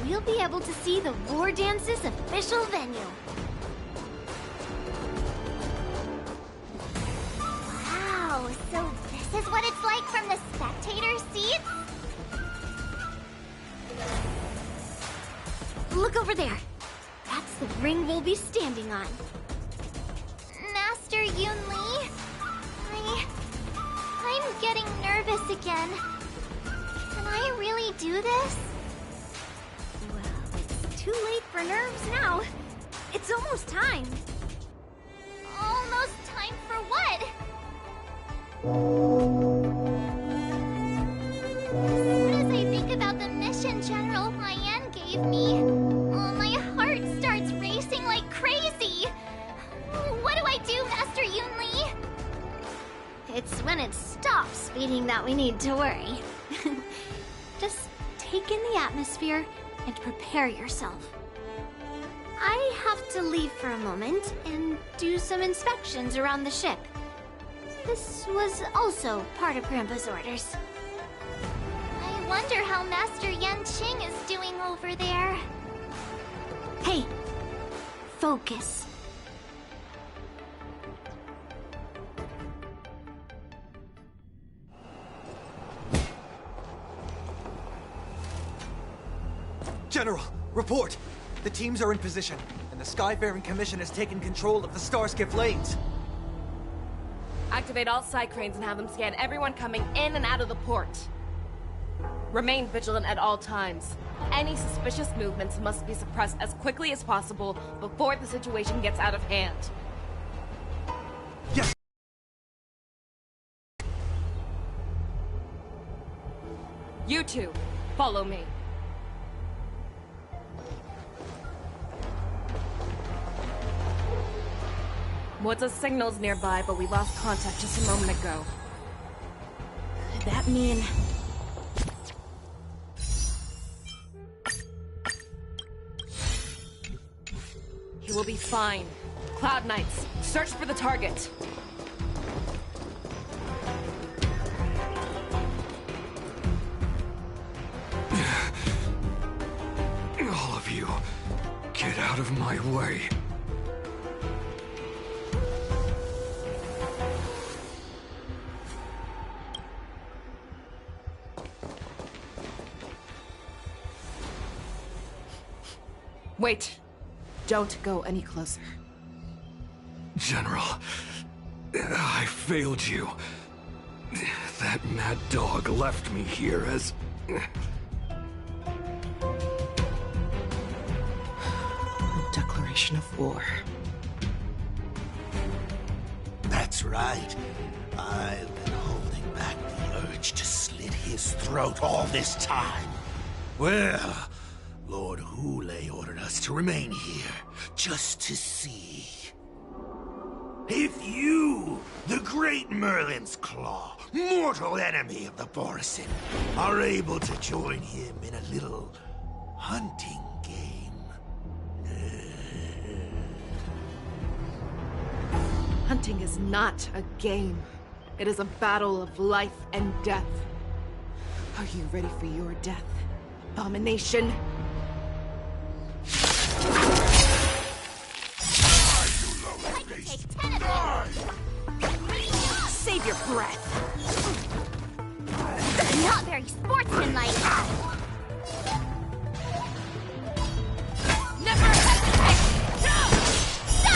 we'll be able to see the War Dance's official venue. Wow, so this is what it's like from the spectator seats? Look over there. That's the ring we'll be standing on. Master Yoon Lee? I'm getting nervous again. Can I really do this? Well, it's too late for nerves now. It's almost time. Almost time for what? As soon as I think about the mission General Hyan gave me, my heart starts racing like crazy. What do I do, Master Yoon Lee? It's when it stops beating that we need to worry. Just take in the atmosphere and prepare yourself. I have to leave for a moment and do some inspections around the ship. This was also part of Grandpa's orders. I wonder how Master Yanqing is doing over there. Hey, focus. General, report! The teams are in position, and the Skyfaring Commission has taken control of the Starskiff lanes. Activate all side cranes and have them scan everyone coming in and out of the port. Remain vigilant at all times. Any suspicious movements must be suppressed as quickly as possible before the situation gets out of hand. Yes! You two, follow me. What's signals nearby, but we lost contact just a moment ago. Could that mean... He will be fine. Cloud Knights, search for the target. All of you, get out of my way. Wait. Don't go any closer. General, I failed you. That mad dog left me here as... Declaration of war. That's right. I've been holding back the urge to slit his throat all this time. Well, Lord Hule ordered us to remain here, just to see. If you, the great Merlin's Claw, mortal enemy of the Borisin, are able to join him in a little hunting game. Hunting is not a game. It is a battle of life and death. Are you ready for your death, Abomination? I could take 10 of them. Save your breath. Not very sportsmanlike. Never hesitate! No!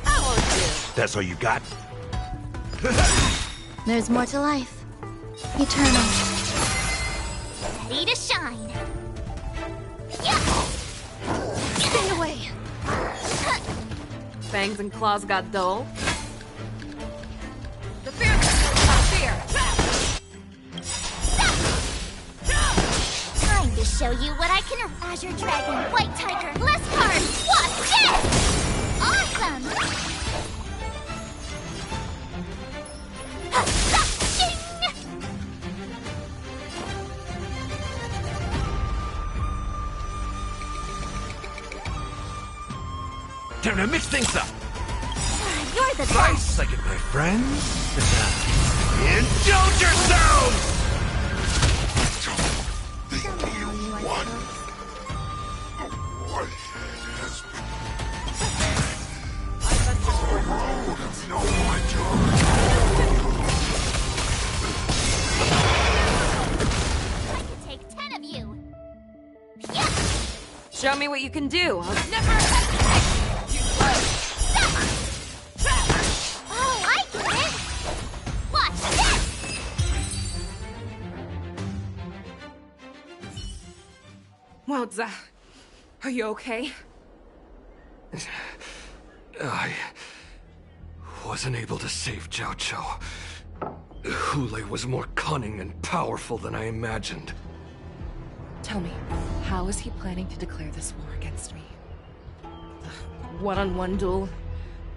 I won't do. That's all you got? There's more to life. Eternal. Ready to shine. Yeah. Stay away. Fangs and claws got dull. The fear not fear. Time to show you what I can. Azure Dragon, White Tiger, less cards. Watch this! Awesome! Time to mix things up. You're the Right best. second, my friends. Indulge yourselves! Somehow you are the best. Show me what you can do. I'll never hesitate! Oh, I get it! Watch this! Wowza, are you okay? I wasn't able to save Jiao Chou. Hulei was more cunning and powerful than I imagined. Tell me, how is he planning to declare this war against me? A one-on-one duel?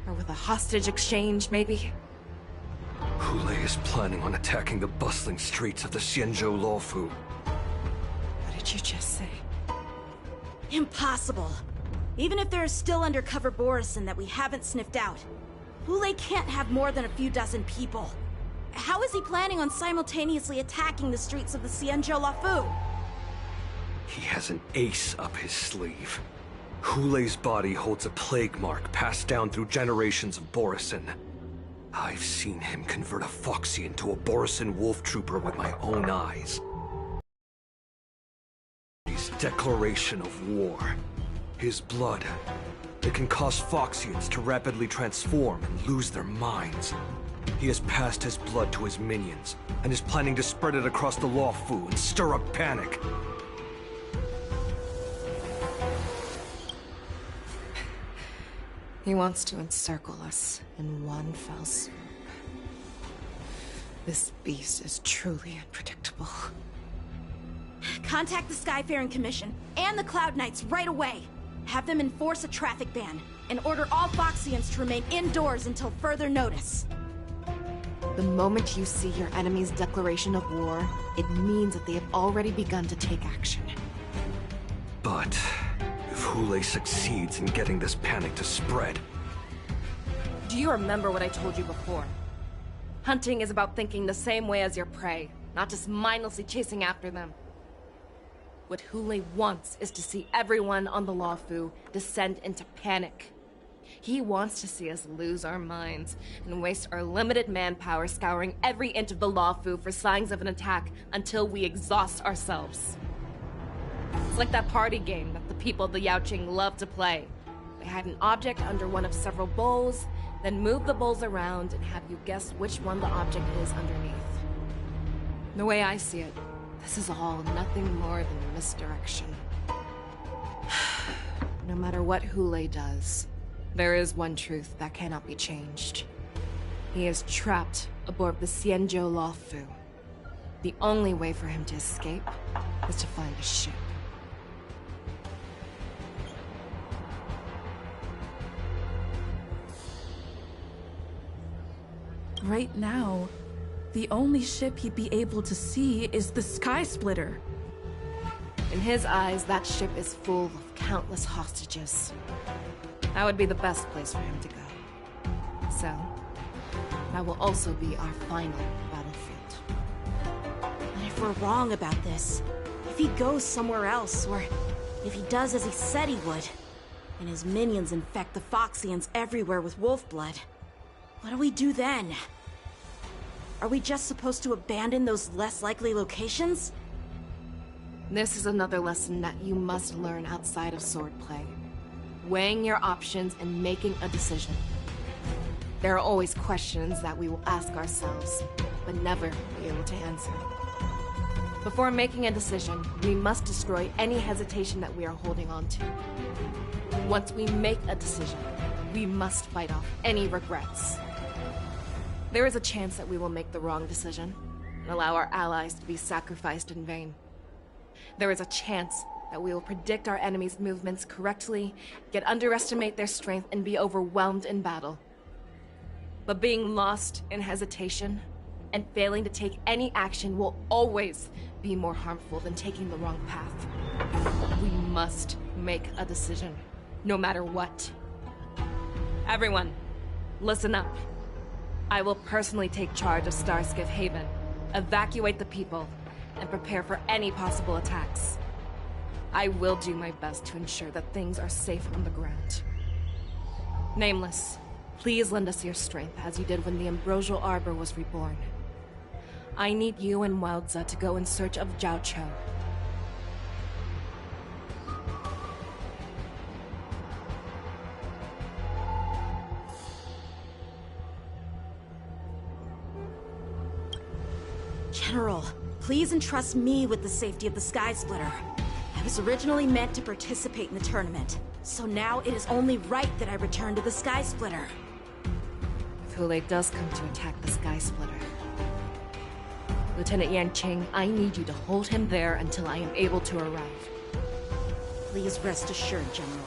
Or with a hostage exchange, maybe? Hulei is planning on attacking the bustling streets of the Xianzhou Luofu. What did you just say? Impossible. Even if there is still undercover Borisin that we haven't sniffed out, Hulei can't have more than a few dozen people. How is he planning on simultaneously attacking the streets of the Xianzhou Luofu? He has an ace up his sleeve. Hulei's body holds a plague mark passed down through generations of Borisin. I've seen him convert a Foxy into a Borisin wolf trooper with my own eyes. His declaration of war. His blood. It can cause Foxians to rapidly transform and lose their minds. He has passed his blood to his minions, and is planning to spread it across the Luofu and stir up panic. He wants to encircle us in one fell swoop. This beast is truly unpredictable. Contact the Skyfaring Commission and the Cloud Knights right away. Have them enforce a traffic ban and order all Foxians to remain indoors until further notice. The moment you see your enemy's declaration of war, it means that they have already begun to take action. But if Hulei succeeds in getting this panic to spread... Do you remember what I told you before? Hunting is about thinking the same way as your prey, not just mindlessly chasing after them. What Hulei wants is to see everyone on the Luofu descend into panic. He wants to see us lose our minds and waste our limited manpower scouring every inch of the Luofu for signs of an attack until we exhaust ourselves. It's like that party game that the people of the Yaoqing love to play. They hide an object under one of several bowls, then move the bowls around and have you guess which one the object is underneath. The way I see it, this is all nothing more than misdirection. No matter what Hulei does, there is one truth that cannot be changed. He is trapped aboard the Xianzhou Luofu. The only way for him to escape is to find a ship. Right now, the only ship he'd be able to see is the Sky Splitter. In his eyes, that ship is full of countless hostages. That would be the best place for him to go. So, that will also be our final battlefield. And if we're wrong about this, if he goes somewhere else, or if he does as he said he would, and his minions infect the Foxians everywhere with wolf blood, what do we do then? Are we just supposed to abandon those less likely locations? This is another lesson that you must learn outside of swordplay. Weighing your options and making a decision. There are always questions that we will ask ourselves, but never be able to answer. Before making a decision, we must destroy any hesitation that we are holding on to. Once we make a decision, we must fight off any regrets. There is a chance that we will make the wrong decision and allow our allies to be sacrificed in vain. There is a chance that we will predict our enemy's movements correctly, yet underestimate their strength and be overwhelmed in battle. But being lost in hesitation and failing to take any action will always be more harmful than taking the wrong path. We must make a decision, no matter what. Everyone, listen up. I will personally take charge of Starskiff Haven, evacuate the people, and prepare for any possible attacks. I will do my best to ensure that things are safe on the ground. Nameless, please lend us your strength as you did when the Ambrosial Arbor was reborn. I need you and Wowza to go in search of Jiao Chou. General, please entrust me with the safety of the Sky Splitter. I was originally meant to participate in the tournament, so now it is only right that I return to the Sky Splitter. If Hule does come to attack the Sky Splitter, Lieutenant Yanqing, I need you to hold him there until I am able to arrive. Please rest assured, General.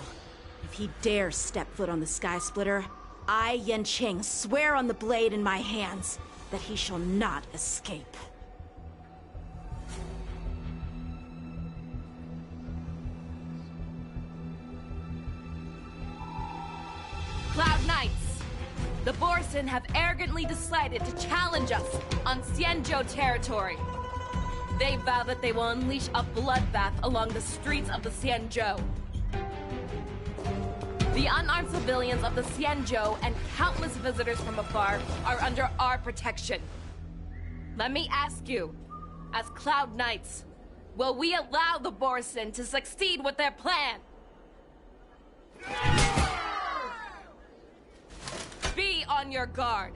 If he dares step foot on the Sky Splitter, I, Yanqing, swear on the blade in my hands that he shall not escape. Cloud Knights! The Borson have arrogantly decided to challenge us on Xianzhou territory. They vow that they will unleash a bloodbath along the streets of the Xianzhou. The unarmed civilians of the Xianzhou and countless visitors from afar are under our protection. Let me ask you, as Cloud Knights, will we allow the Borson to succeed with their plan? Be on your guard.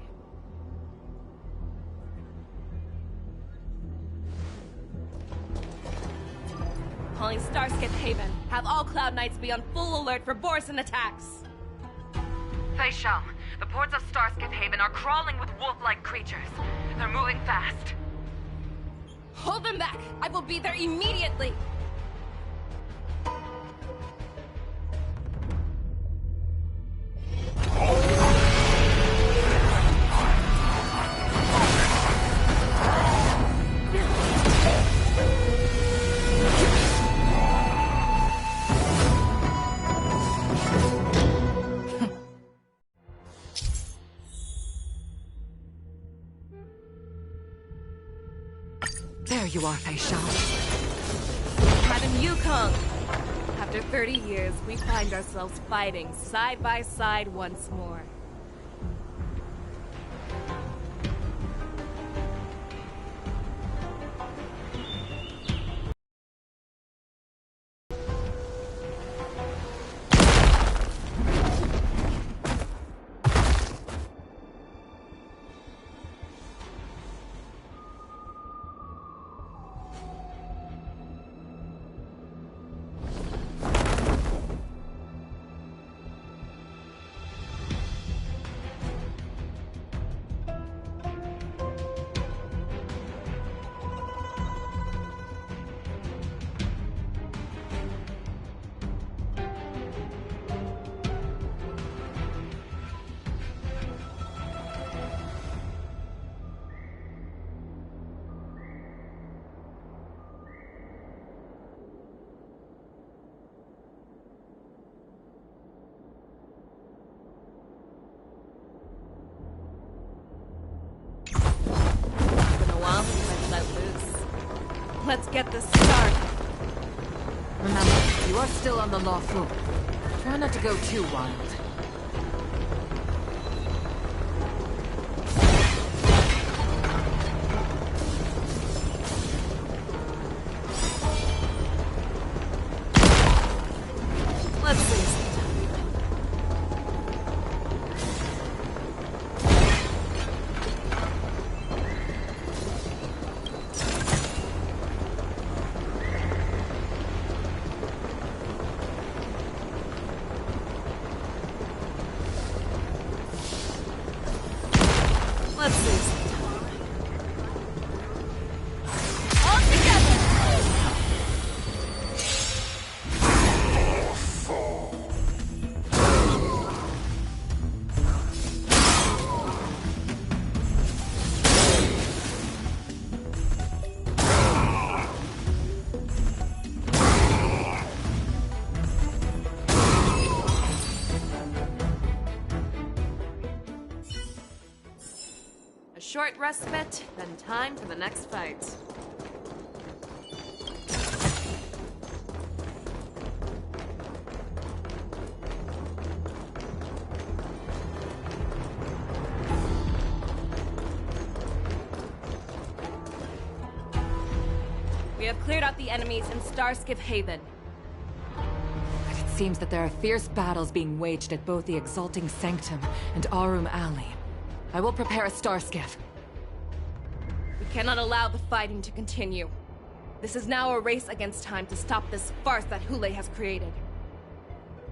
Calling Starskip Haven. Have all Cloud Knights be on full alert for Borson attacks. Fei Shao, the ports of Starskip Haven are crawling with wolf-like creatures. They're moving fast. Hold them back! I will be there immediately! There you are, Fei Shao. Madam Yukong! After 30 years, we find ourselves fighting side by side once more. Let's get this started. Remember, you are still on the lawful. Try not to go too wild. Let's see. Let's see. All together! A short respite, then time for the next fight. We have cleared out the enemies in Starskip Haven. It seems that there are fierce battles being waged at both the Exalting Sanctum and Aurum Alley. I will prepare a star skiff. We cannot allow the fighting to continue. This is now a race against time to stop this farce that Hoolay has created.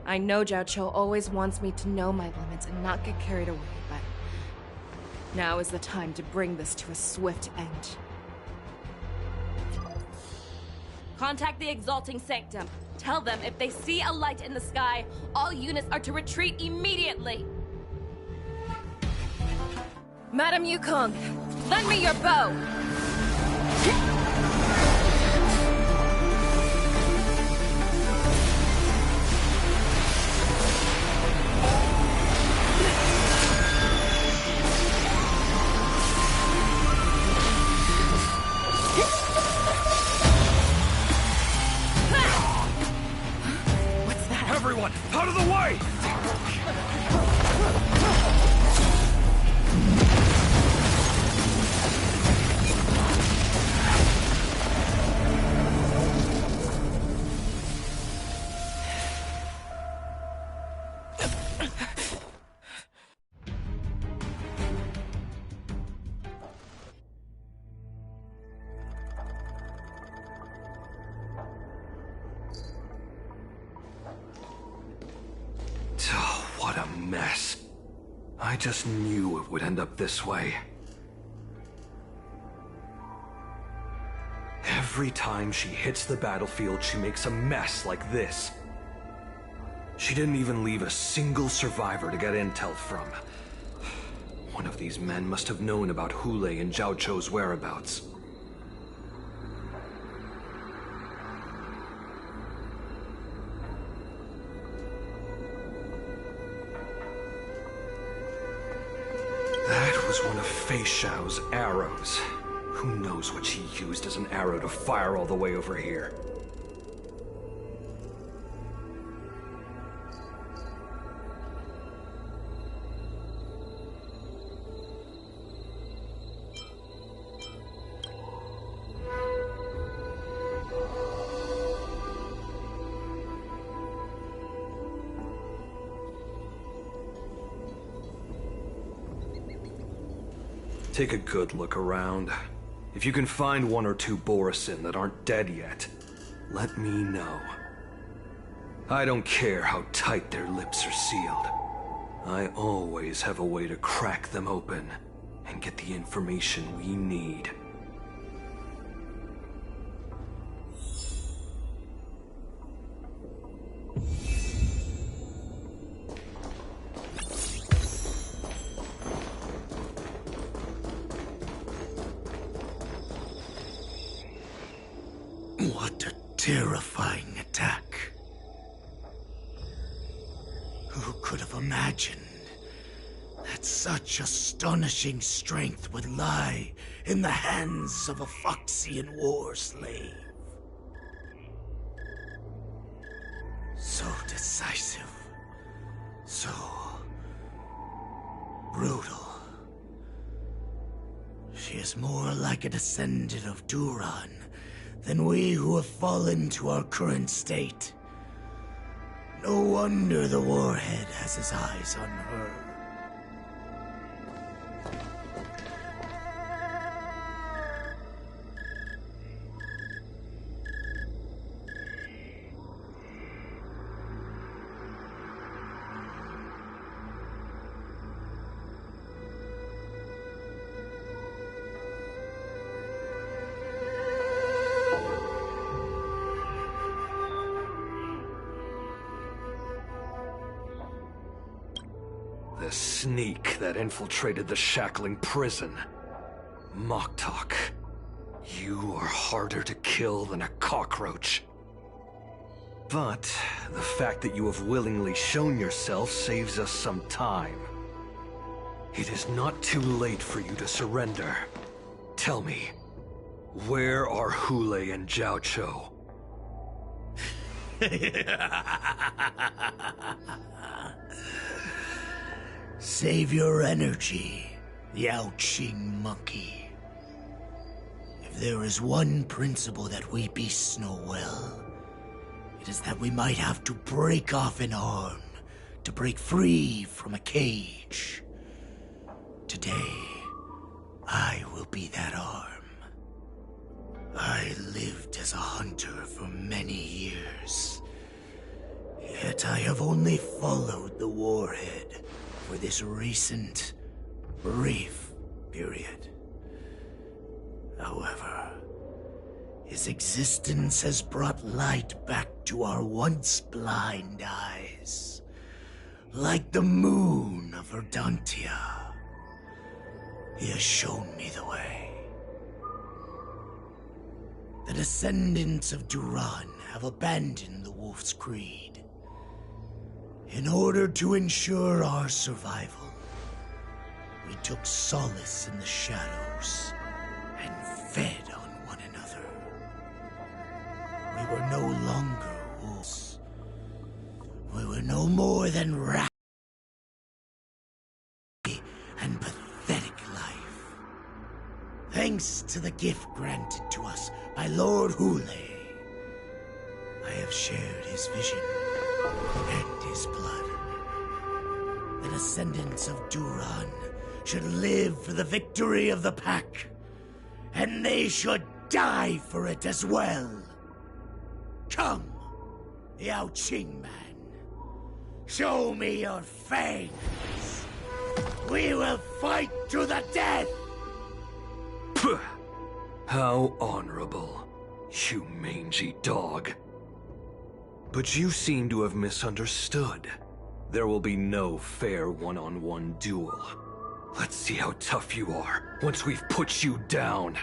I know Zhao Cho always wants me to know my limits and not get carried away, but now is the time to bring this to a swift end. Contact the Exalting Sanctum. Tell them if they see a light in the sky, all units are to retreat immediately. Madam Yukong, lend me your bow! Everyone, out of the way! What a mess. I just knew it would end up this way. Every time she hits the battlefield, she makes a mess like this. She didn't even leave a single survivor to get intel from. One of these men must have known about Hoolay and Zhao Cho's whereabouts. That was one of Fei Xiao's arrows. Who knows what she used as an arrow to fire all the way over here? Take a good look around. If you can find one or two Borisin that aren't dead yet, let me know. I don't care how tight their lips are sealed. I always have a way to crack them open and get the information we need. What a terrifying attack. Who could have imagined that such astonishing strength would lie in the hands of a Foxian war slave? So decisive. So brutal. She is more like a descendant of Duran than we who have fallen to our current state. No wonder the Warhead has his eyes on her. The sneak that infiltrated the shackling prison. Moktok, you are harder to kill than a cockroach. But the fact that you have willingly shown yourself saves us some time. It is not too late for you to surrender. Tell me, where are Hoolay and Zhao Cho? Save your energy, Yao Qing monkey. If there is one principle that we beasts know well, it is that we might have to break off an arm to break free from a cage. Today, I will be that arm. I lived as a hunter for many years. Yet I have only followed the warhead for this recent, brief period. However, his existence has brought light back to our once blind eyes, like the moon of Verdantia. He has shown me the way. The descendants of Duran have abandoned the Wolf's Creed. In order to ensure our survival, we took solace in the shadows and fed on one another. We were no longer wolves. We were no more than rats and pathetic life. Thanks to the gift granted to us by Lord Hule, I have shared his vision and his blood. The descendants of Duran should live for the victory of the Pack, and they should die for it as well. Come, Yao Qing man. Show me your fangs. We will fight to the death! Pugh. How honorable, you mangy dog. But you seem to have misunderstood. There will be no fair one-on-one duel. Let's see how tough you are once we've put you down.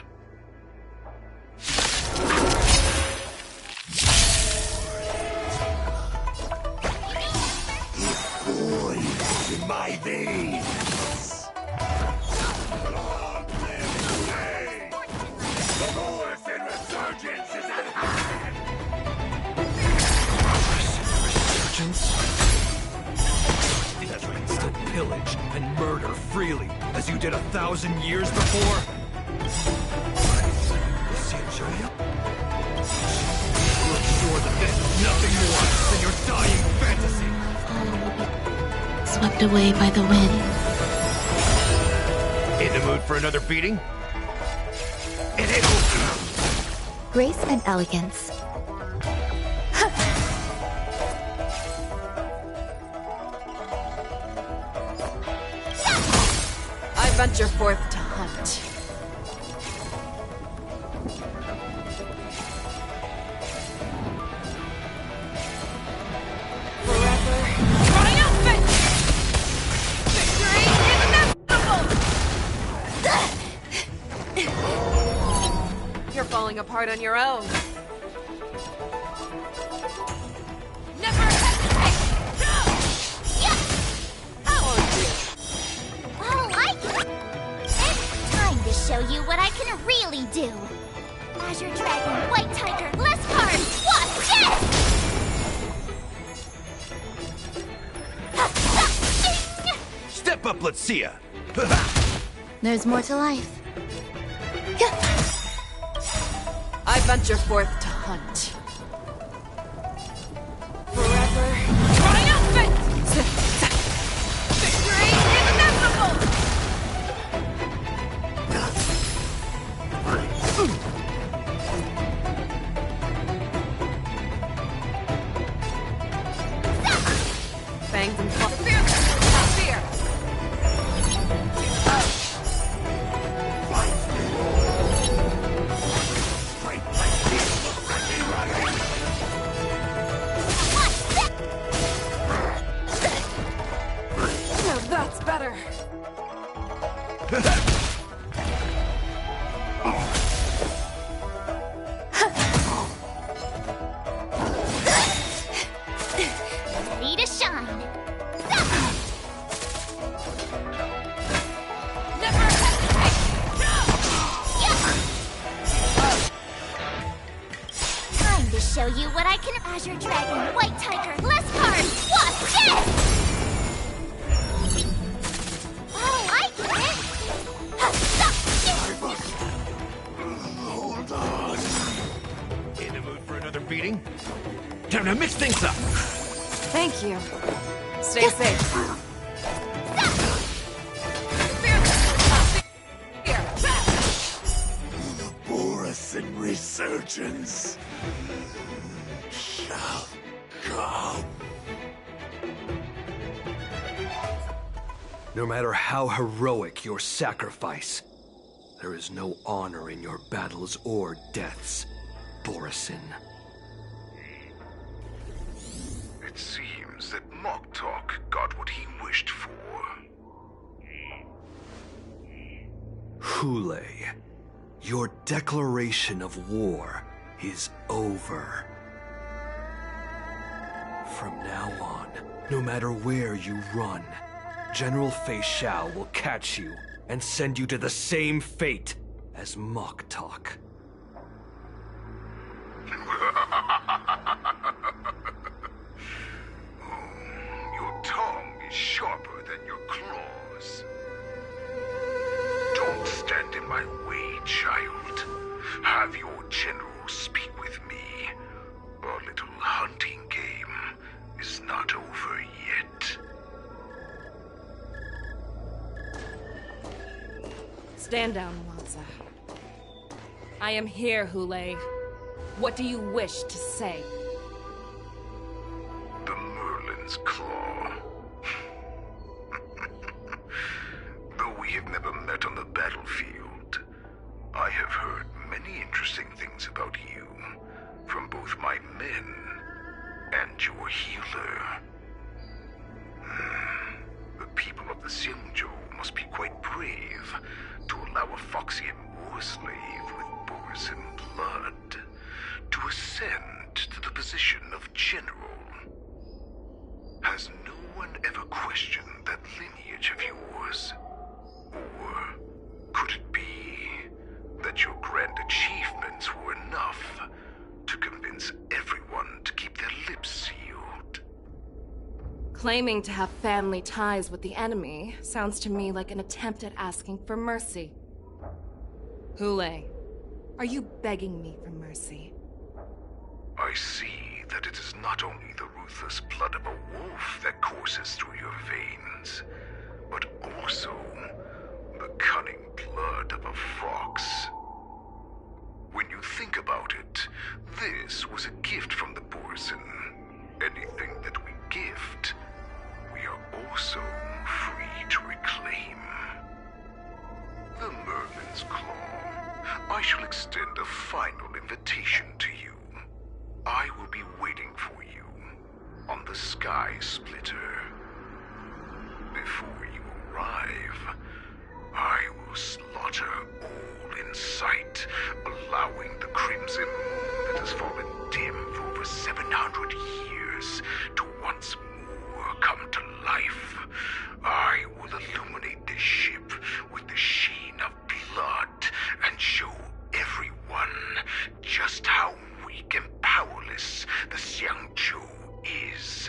Poison in my veins! The Morrison resurgence is at hand! Resurgence? That you can still pillage and murder freely, as you did 1,000 years before? Sanjaya? You're sure that this is nothing more than your dying fantasy? Swept away by the wind. In the mood for another beating? Grace and elegance. I venture forth to hunt. Forever triumphant! Victory is inevitable! You're falling apart on your own. Never hesitate! No! Yeah! Oh dear. Oh, it's time to show you what I can really do. Azure Dragon, White Tiger, less cards, watch this! Step up, let's see ya! There's more to life. I venture forth to hunt. Forever triumphant! Victory is inevitable! Fangs and claws. Not fear! Now that's better. Ready to shine. Never hesitate! Time to show you what I can. Azure Dragon, White Tiger, less cards, watch this! Oh, I get it! Hold on. In the mood for another beating? Time to mix things up! Thank you. Stay safe. Fear! Morrison resurgence shall come. No matter how heroic your sacrifice, there is no honor in your battles or deaths, Borisin. It seems that Moktok got what he wished for. Hule, your declaration of war is over. From now on, no matter where you run, General Fei Xiao will catch you and send you to the same fate as Moktok. Your tongue is sharper than your claws. Don't stand in my way, child. Have your general speak with me. Our little hunting game is not over yet. Stand down, Wanza. I am here, Hule. What do you wish to say? The Merlin's Claw. Though we have never met on the battlefield, I have heard many interesting things about you from both my men and your healer. The people of the Xiongzhou must be quite brave to allow a Foxian war slave with Borisin blood to ascend to the position of general. Has no one ever questioned that lineage of yours? Or could it be that your grand achievements were enough to convince everyone to keep their lips sealed? Claiming to have family ties with the enemy sounds to me like an attempt at asking for mercy. Hule, are you begging me for mercy? I see that it is not only the ruthless blood of a wolf that courses through your veins, but also the cunning blood of a fox. When you think about it, this was a gift from the Borisin. Anything that we gift, we are also free to reclaim. The Merlin's Claw. I shall extend a final invitation to you. I will be waiting for you on the Sky Splitter. Before you arrive, I will slaughter all in sight, allowing the crimson moon that has fallen dim for over 700 years to once more come to life. I will illuminate this ship with the sheen of blood and show everyone just how weak and powerless the Xiongzhou is.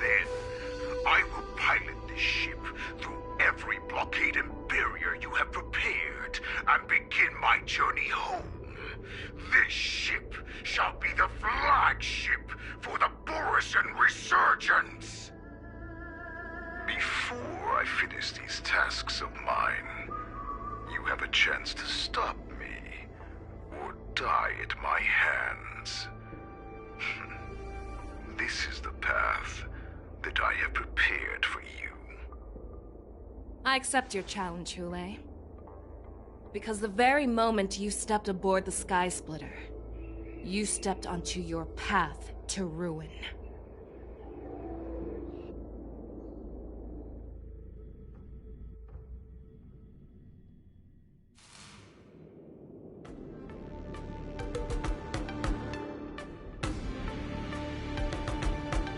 Then, I will pilot this ship through every blockade and barrier you have prepared and begin my journey home. This ship shall be the flagship for the Borisin Resurgence. Before I finish these tasks of mine, you have a chance to stop me or die at my hands. This is the path that I have prepared for you. I accept your challenge, Hule. Because the very moment you stepped aboard the Sky Splitter, you stepped onto your path to ruin.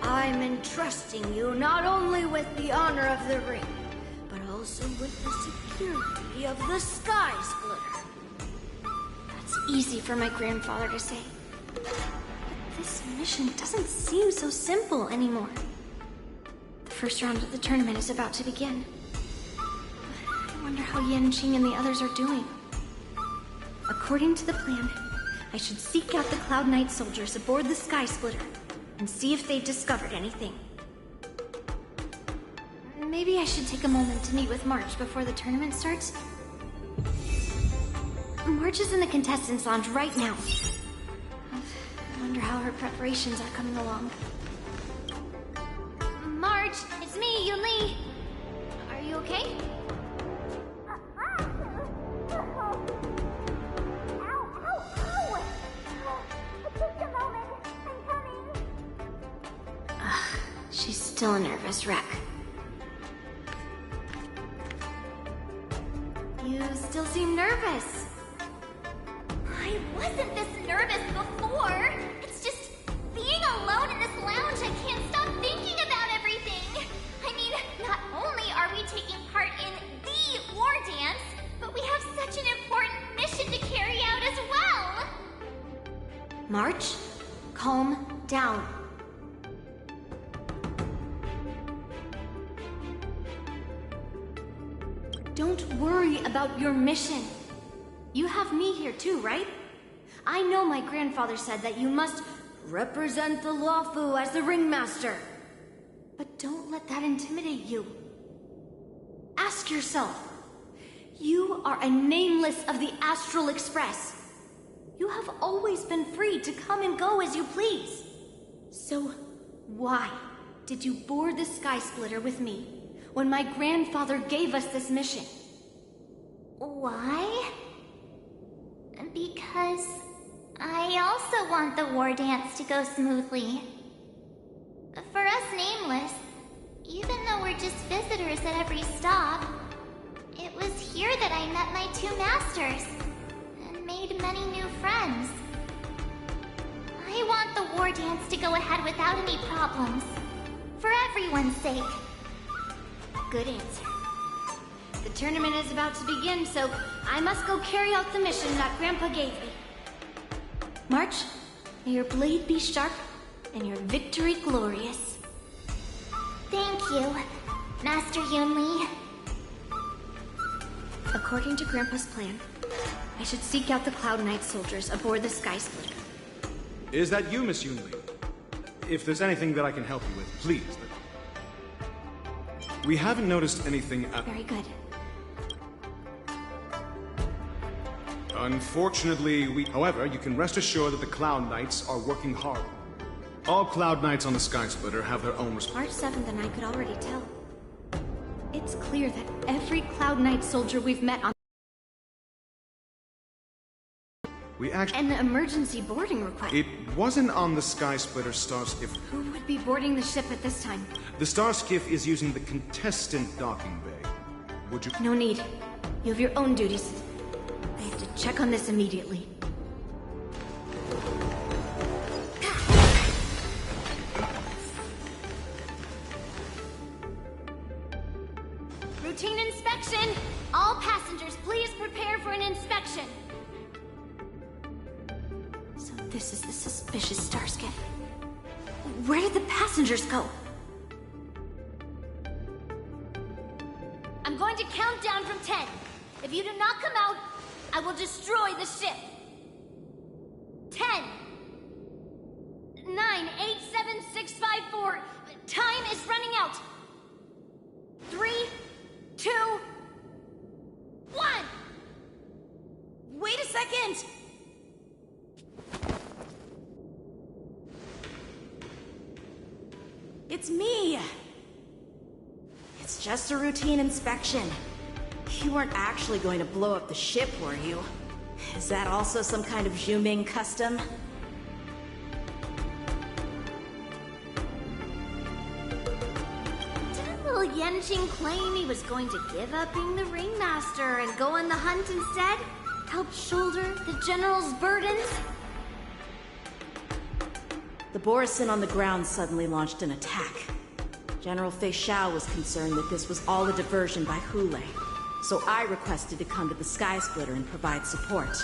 I'm entrusting you not only with the honor of the ring, but also with the security of the Sky Splitter. That's easy for my grandfather to say. But this mission doesn't seem so simple anymore. The first round of the tournament is about to begin. I wonder how Yanqing and the others are doing. According to the plan, I should seek out the Cloud Knight soldiers aboard the Sky Splitter and see if they've discovered anything. Maybe I should take a moment to meet with March before the tournament starts. March March is in the contestants' lounge right now. I wonder how her preparations are coming along. March, it's me, Yunli. Are you okay? She's still a nervous wreck. You still seem nervous. I wasn't this nervous before. It's just being alone in this lounge, I can't stop thinking about everything. I mean, not only are we taking part in the war dance, but we have such an important mission to carry out as well. March, calm down. Don't worry about your mission. You have me here too, right? I know my grandfather said that you must represent the Luofu as the ringmaster. But don't let that intimidate you. Ask yourself, you are a nameless of the Astral Express. You have always been free to come and go as you please. So why did you board the Sky Splitter with me when my grandfather gave us this mission? Why? Because I also want the war dance to go smoothly. For us Nameless, even though we're just visitors at every stop, it was here that I met my two masters and made many new friends. I want the war dance to go ahead without any problems, for everyone's sake. Good answer. The tournament is about to begin, so I must go carry out the mission that Grandpa gave me. March, may your blade be sharp and your victory glorious. Thank you, Master Yunli. According to Grandpa's plan, I should seek out the Cloud Knight soldiers aboard the Sky Splitter. Is that you, Miss Yunli? If there's anything that I can help you with, please. We haven't noticed anything Very good. Unfortunately, However, you can rest assured that the Cloud Knights are working hard. All Cloud Knights on the Sky Splitter have their own March 7th and I could already tell. It's clear that every Cloud Knight soldier we've met on an emergency boarding request. It wasn't on the Sky Splitter Starskiff. Who would be boarding the ship at this time? The Starskiff is using the contestant docking bay. Would you... No need. You have your own duties. I have to check on this immediately. Routine inspection! All passengers, please prepare for an inspection. So this is the suspicious Starskiff. Where did the passengers go? I'm going to count down from 10. If you do not come out, I will destroy the ship. 10, 9, 8, 7, 6, 5, 4. Time is running out. 3, 2, 1. Wait a second. It's me. It's just a routine inspection. You weren't actually going to blow up the ship, were you? Is that also some kind of Zhuming custom? Didn't little Yanqing claim he was going to give up being the ringmaster and go on the hunt instead? Help shoulder the general's burdens? The Borisin on the ground suddenly launched an attack. General Fei Xiao was concerned that this was all a diversion by Hule, so I requested to come to the Sky Splitter and provide support.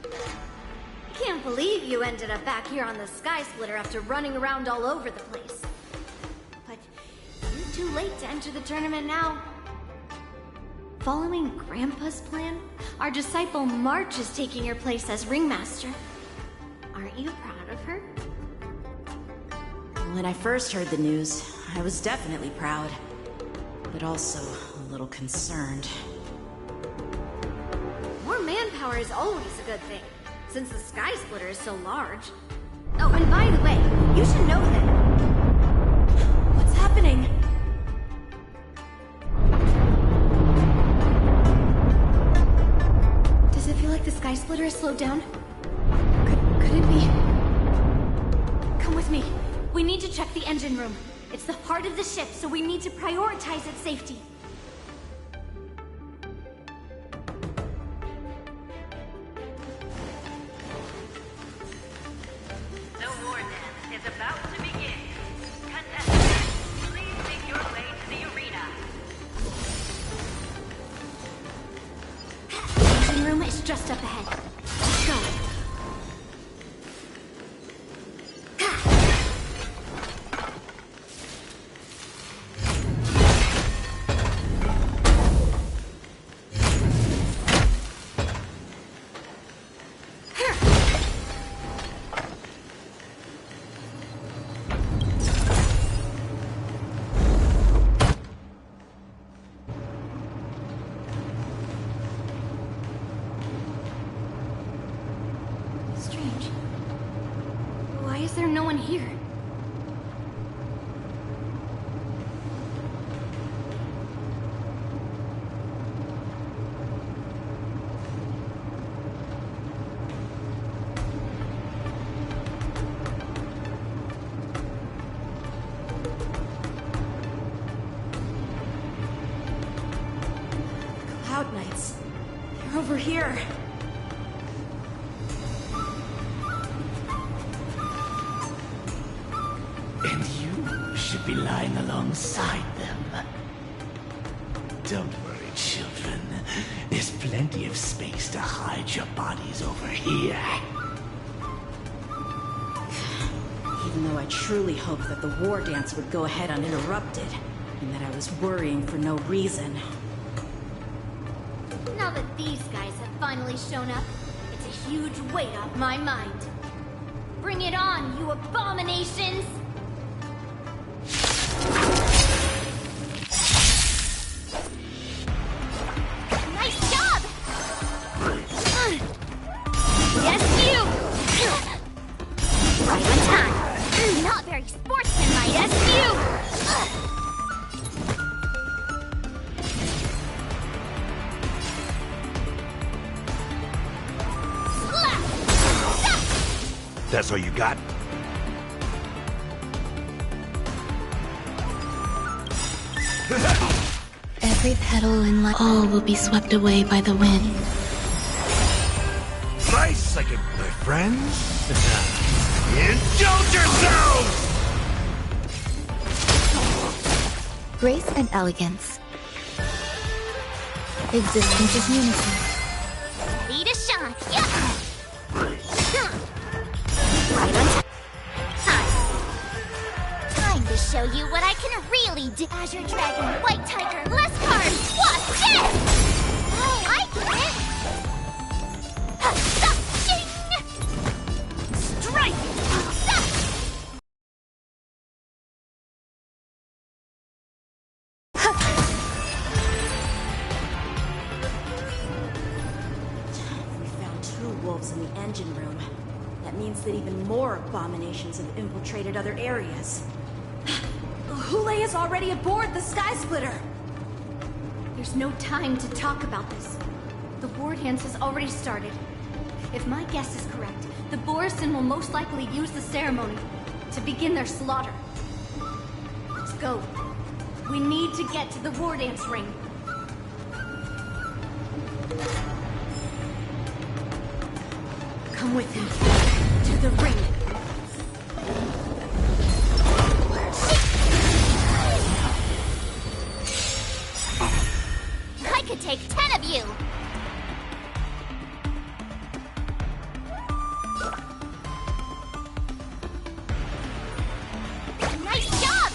I can't believe you ended up back here on the Sky Splitter after running around all over the place. But you're too late to enter the tournament now. Following Grandpa's plan, our disciple March is taking your place as ringmaster. Aren't you proud of her? When I first heard the news, I was definitely proud, but also a little concerned. More manpower power is always a good thing, since the Sky Splitter is so large. Oh, and by the way, you should know that... What's happening? Does it feel like the Sky Splitter is slowed down? Could it be... Come with me. We need to check the engine room. It's the heart of the ship, so we need to prioritize its safety. The war dance is about to begin. Contestants, please make your way to the arena. The engine room is just up ahead. Let's go. Strange. Why is there no one here? Cloud Knights. They're over here. And you should be lying alongside them. Don't worry, children. There's plenty of space to hide your bodies over here. Even though I truly hoped that the war dance would go ahead uninterrupted, and that I was worrying for no reason. Now that these guys have finally shown up, it's a huge weight off my mind. Bring it on, you abominations! Nice job! Yes, you! Right on time. Not very sportsmanlike. Yes, you! That's all you got? Every petal in life, all will be swept away by the wind. Nice, I can... My friends? Indulge yourselves! Grace and elegance. Existence is unity. Ready to shine. Yeah. Right on time to show you what I can really do. Azure Dragon, White Tiger, less cards. Watch this! I get it! Ding! Strike! We found 2 wolves in the engine room. That means that even more abominations have infiltrated other areas. Hule is already aboard the Sky Splitter! There's no time to talk about this. The war dance has already started. If my guess is correct, the Borisin will most likely use the ceremony to begin their slaughter. Let's go. We need to get to the war dance ring. Come with me. To the ring. I could take 10 of you! Nice job!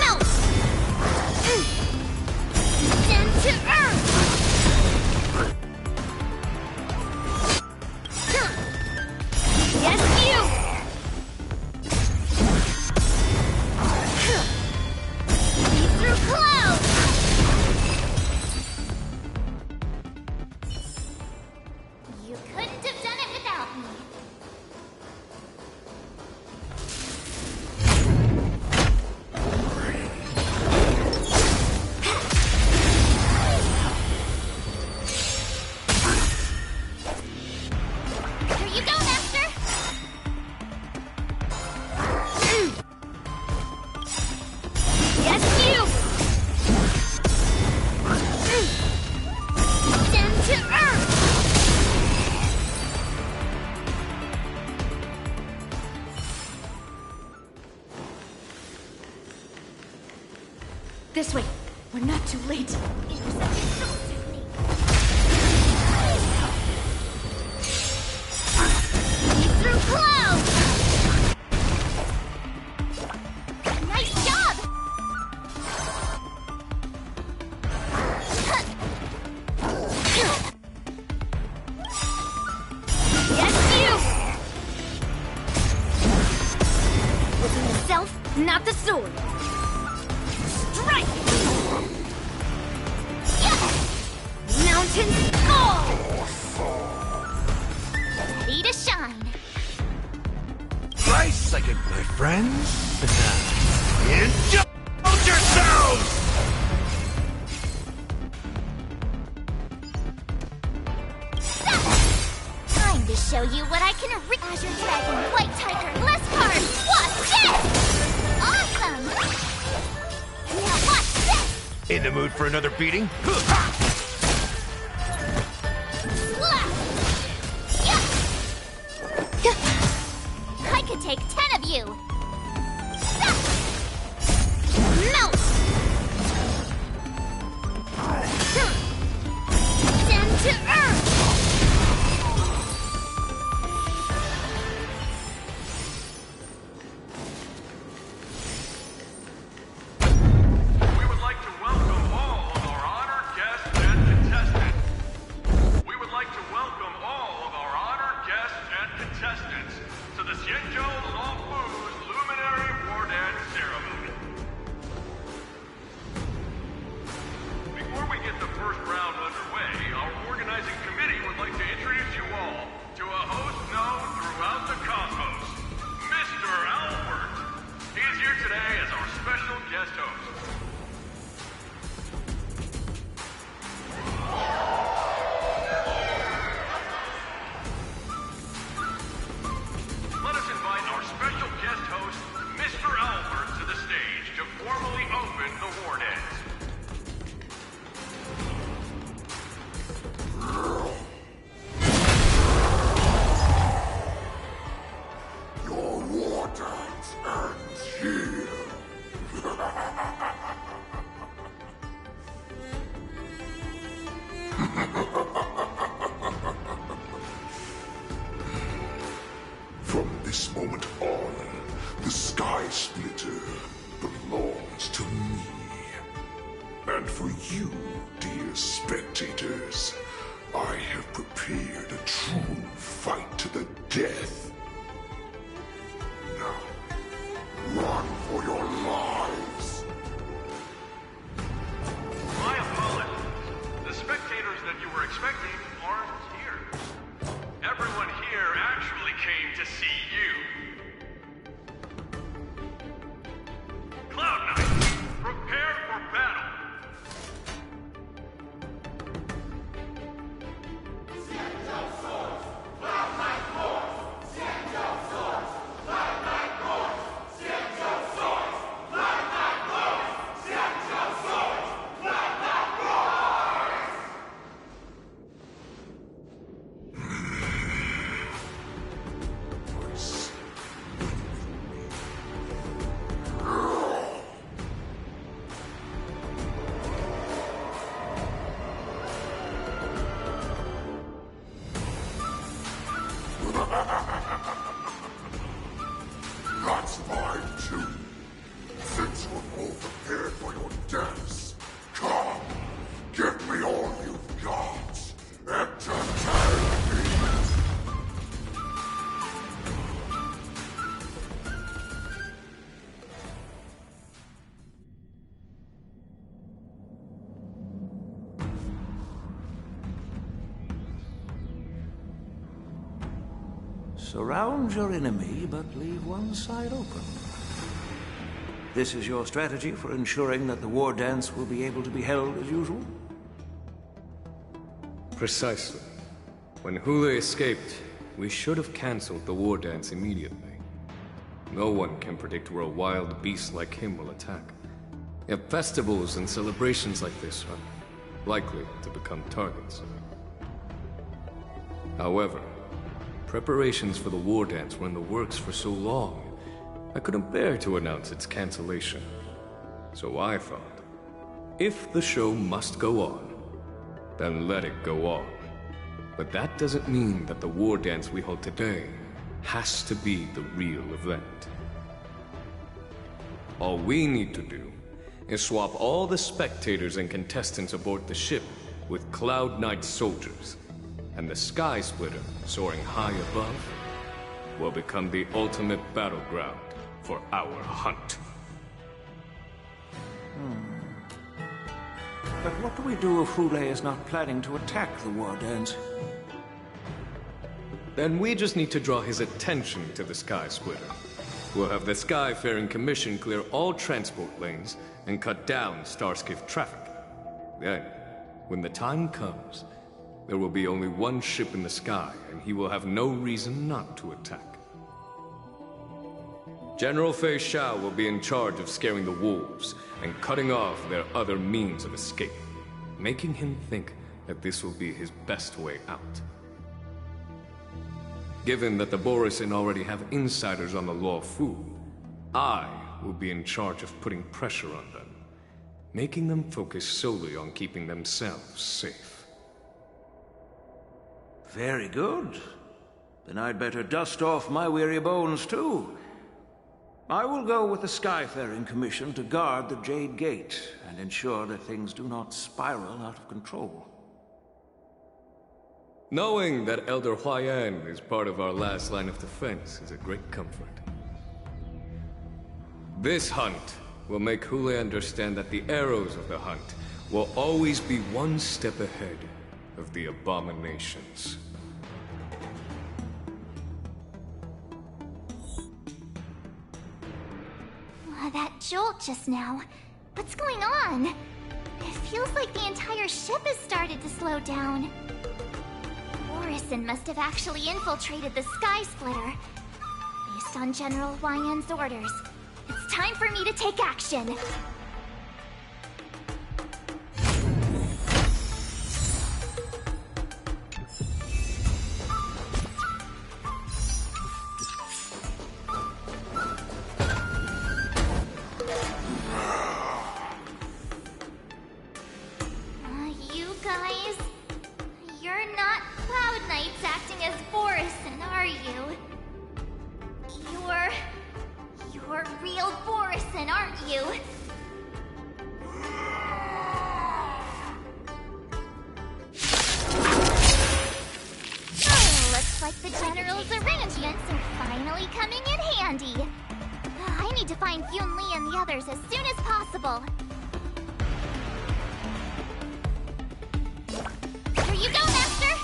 Melt! too late. Intercepting soul technique. See through clouds! Nice job! Yes, you! Within the self, not the sword. Strike! Mountain fall! Ready to shine. Try second, my friends. Indulge yourselves! Time to show you what I can Azure Dragon, White Tiger, less cards! Watch this! Awesome! Now watch this! In the mood for another beating? Slap! Yeah! I could take 10 of you! Stop! Melt! Down to earth! We would like to welcome all of our honored guests and contestants. We would like to welcome all of our honored guests and contestants to the Xianzhou Longfu's Luminary War Dance Ceremony. Before we get the first round underway, our organizing committee would like to introduce you all to a host known throughout the cosmos, Mr. Albert. He is here today as our special guest host. Let us invite our special guest host, Mr. Albert, to the stage to formally open the war dance. Your war dance ends here. From this moment on, the Sky Splitter belongs to me. And for you, dear spectators, I have prepared a true fight to the death. Now, run for your lives. My apologies. The spectators that you were expecting aren't here. Everyone here actually came to see you. Cloud Knight, prepare for battle. That's fine too. Since you're all prepared for your deaths, come, give me all you've got. Entertain me. Surround your enemy, but leave one side open. This is your strategy for ensuring that the war dance will be able to be held as usual? Precisely. When Hule escaped, we should have cancelled the war dance immediately. No one can predict where a wild beast like him will attack. Yet festivals and celebrations like this are likely to become targets. However, preparations for the war dance were in the works for so long, I couldn't bear to announce its cancellation. So I thought, If the show must go on, then let it go on. But that doesn't mean that the war dance we hold today has to be the real event. All we need to do is swap all the spectators and contestants aboard the ship with Cloud Knight soldiers, and the Sky Splitter, soaring high above, will become the ultimate battleground for our hunt. But what do we do if Hule is not planning to attack the war dance? Then we just need to draw his attention to the Sky Splitter. We'll have the Skyfaring Commission clear all transport lanes and cut down Starskiff traffic. Then, when the time comes, there will be only one ship in the sky, and he will have no reason not to attack. General Fei Shao will be in charge of scaring the wolves and cutting off their other means of escape, making him think that this will be his best way out. Given that the Borisin already have insiders on the Luo Fu, I will be in charge of putting pressure on them, making them focus solely on keeping themselves safe. Very good. Then I'd better dust off my weary bones too. I will go with the Skyfaring Commission to guard the Jade Gate and ensure that things do not spiral out of control. Knowing that Elder Huayan is part of our last line of defense is a great comfort. This hunt will make Hule understand that the arrows of the hunt will always be one step ahead of the abominations. That jolt just now. What's going on? It feels like the entire ship has started to slow down. Borisin must have actually infiltrated the Sky Splitter. Based on General Huayan's orders, it's time for me to take action. You guys, you're not Cloud Knights acting as Borisin, are you? You're real Borisin, aren't you? Oh, looks like the General's arrangements are finally coming in handy. I need to find Yun Li and the others as soon as possible. Here you go, Master!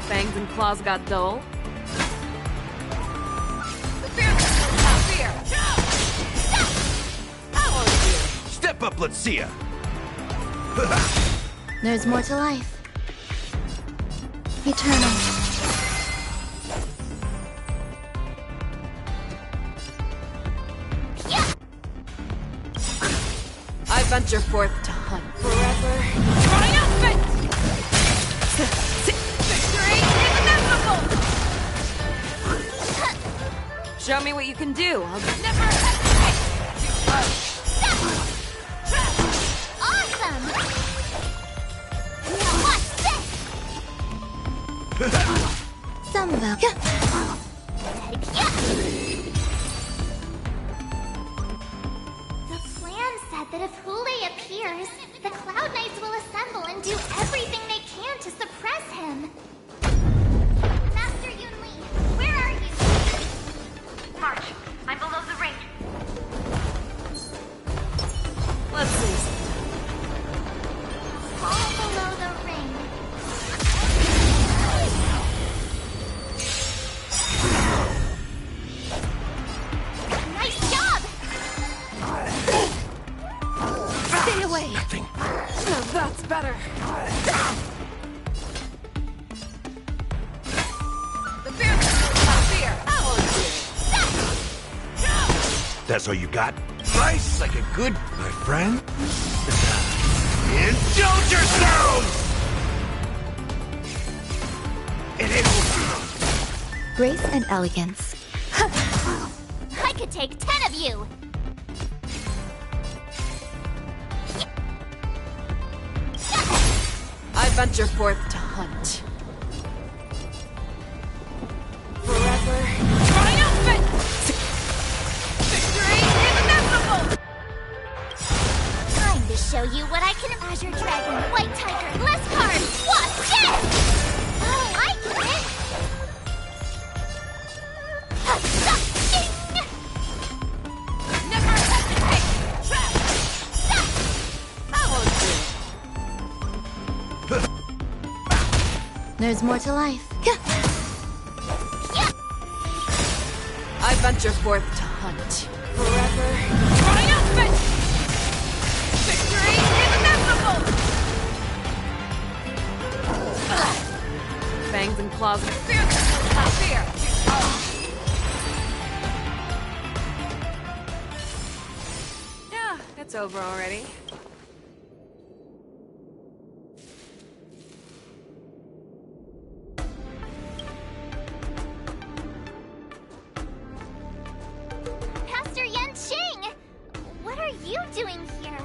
Fangs and claws got dull. Step up, let's see ya! There's more to life. Eternal. I venture forth to hunt forever. Triumphant! Victory is inevitable! Show me what you can do. I'll never hesitate! Awesome! Now watch this! Some about. The plan said that if Hule appears, the Cloud Knights will assemble and do everything they can to suppress him. Master Yun Li, where are you? March, I'm below the ring. Let's see. Fall below the ring. Nice job! Stay away! Nothing. Now that's better. The fear not fear. That's all you got? Nice, like a good, my friend. Indulge yourselves! It is. Grace and elegance. I could take 10 of you! venture forth to hunt. Forever. Triumphant! Victory is inevitable! Time to show you what I can. Azure Dragon, White Tiger, Leskard, Wasp, yes! I like it! Never hesitate! Trap! There's more to life. I venture forth to hunt. Forever. Triumphant! Victory is inevitable! Fangs and claws and fierceness without fear! Yeah, it's over already. Pastor Yanqing! What are you doing here?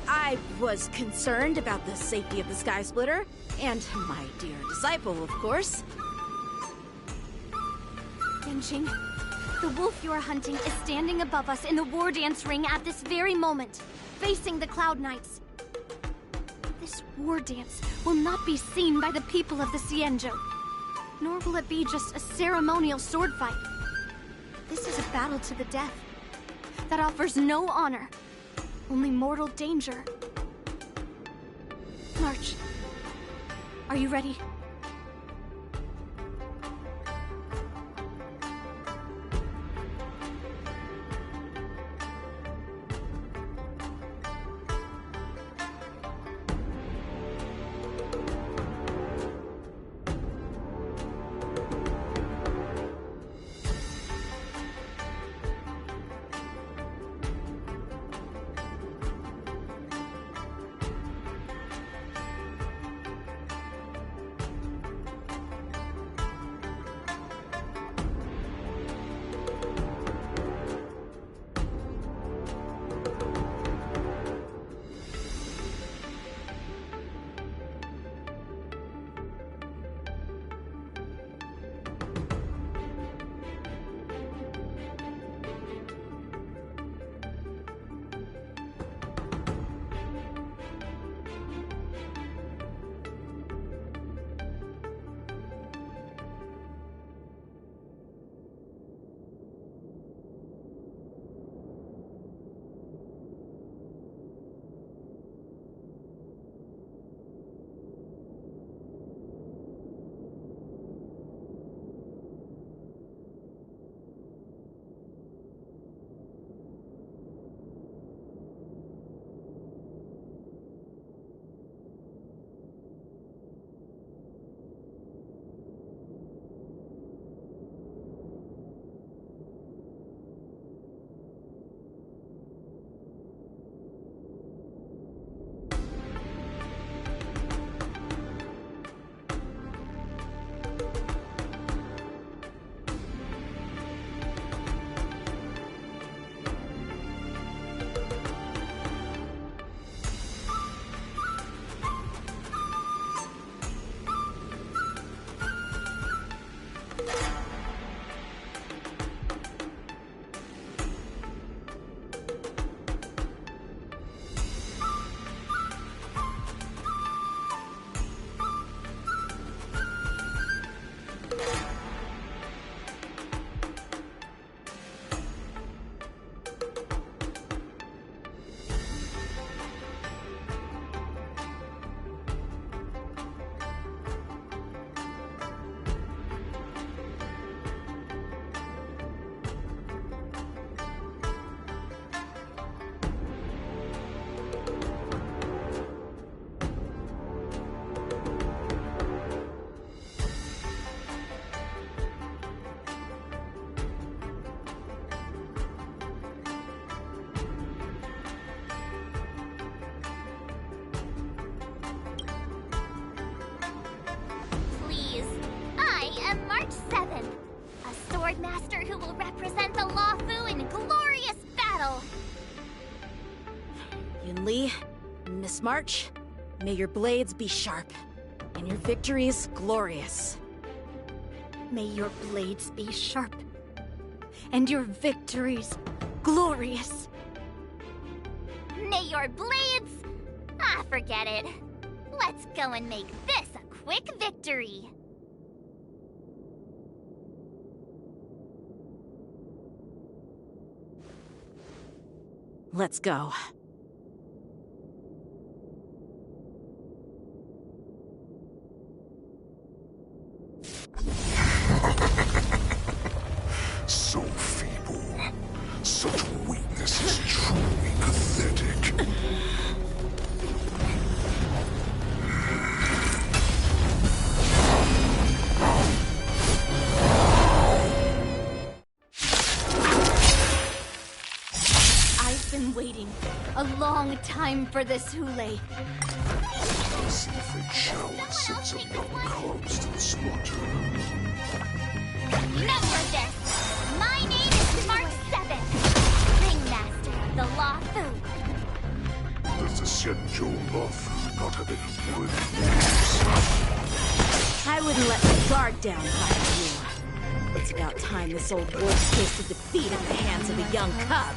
I was concerned about the safety of the Sky Splitter, and my dear disciple, of course. Yanqing, the wolf you are hunting is standing above us in the war dance ring at this very moment, facing the Cloud Knights. This war dance will not be seen by the people of the Xianzhou, nor will it be just a ceremonial sword fight. This is a battle to the death that offers no honor, only mortal danger. March, are you ready? Swordmaster who will represent the Luofu in glorious battle. Yunli, Miss March, May your blades be sharp, and your victories glorious. May your blades be sharp, and your victories glorious. May your blades... Ah, forget it. Let's go and make this a quick victory. Let's go. So feeble. Such weakness is truly pathetic. I've been waiting a long time for this, Hule. See Fate Shao send some young cubs to the slaughter. Remember this! My name is Mark 7, Ringmaster of the Law Fu. Does the Xianzhou Law Fu not have any good news? I wouldn't let my guard down if I were you. It's about time this old wolf tasted defeat at the hands of a young cub.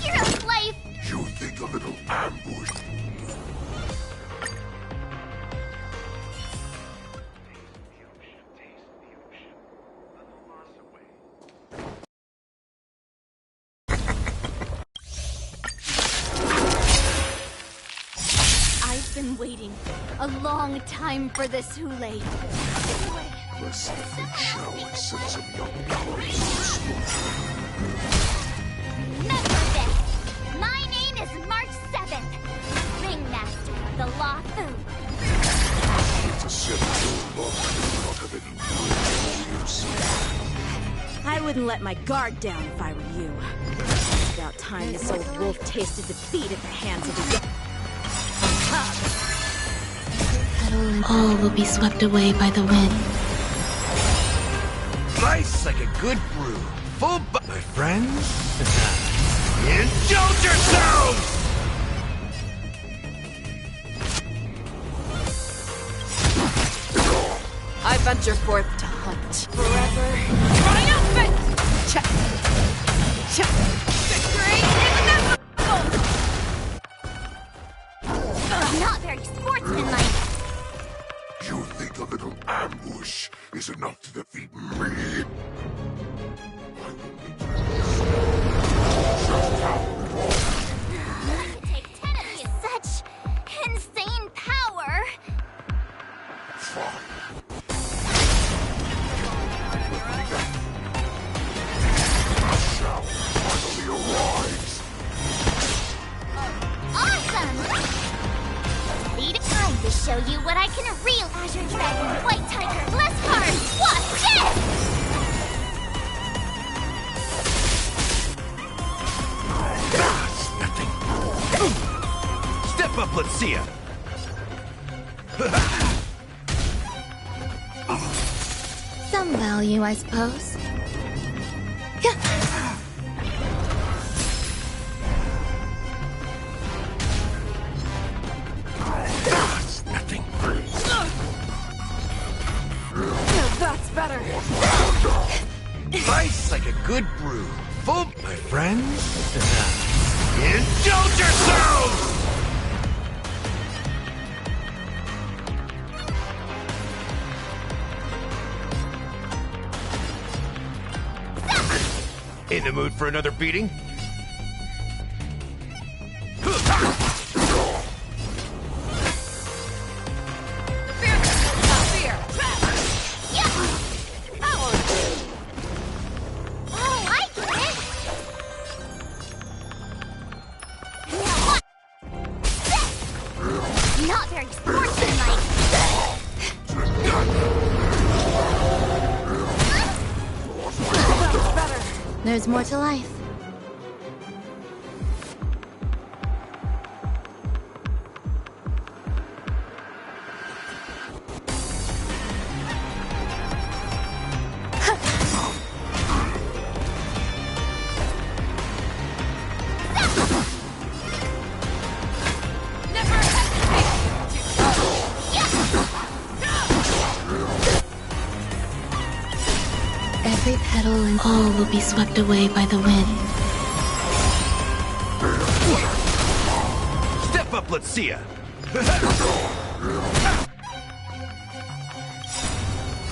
Hero's life! You think a little ambush? I've been waiting a long time for this, Hule. Let's see Fate Shao send some young cubs to the slaughter. Remember this! My name is March 7th, Ringmaster of the Law Fu. It's a Xianzhou Law Fu not have any good news. I wouldn't let my guard down if I were you. It's about time this old wolf tasted defeat at the hands of a young cub. Petal and all will be swept away by the wind. Slice like a good brew. Full my friends. Indulge yourselves! I venture forth to hunt. Forever. Triumphant! Check. Check. Victory is inevitable! Not very sportsmanlike. You think a little ambush is enough to defeat me? I could take 10 of you. Such insane power. Shao finally arrives. Awesome! Need time to show you what I can real. Azure Dragon, White Tiger, Bliss Card. Watch this! Step up, let's see ya. Some value, I suppose. That's nothing. That's better. Nice like a good brew. Full, my friends. Indulge yourselves! In the mood for another beating? Not very sportsmanlike. There's more to life. Every petal and all will be swept away by the wind. Step up, let's see ya!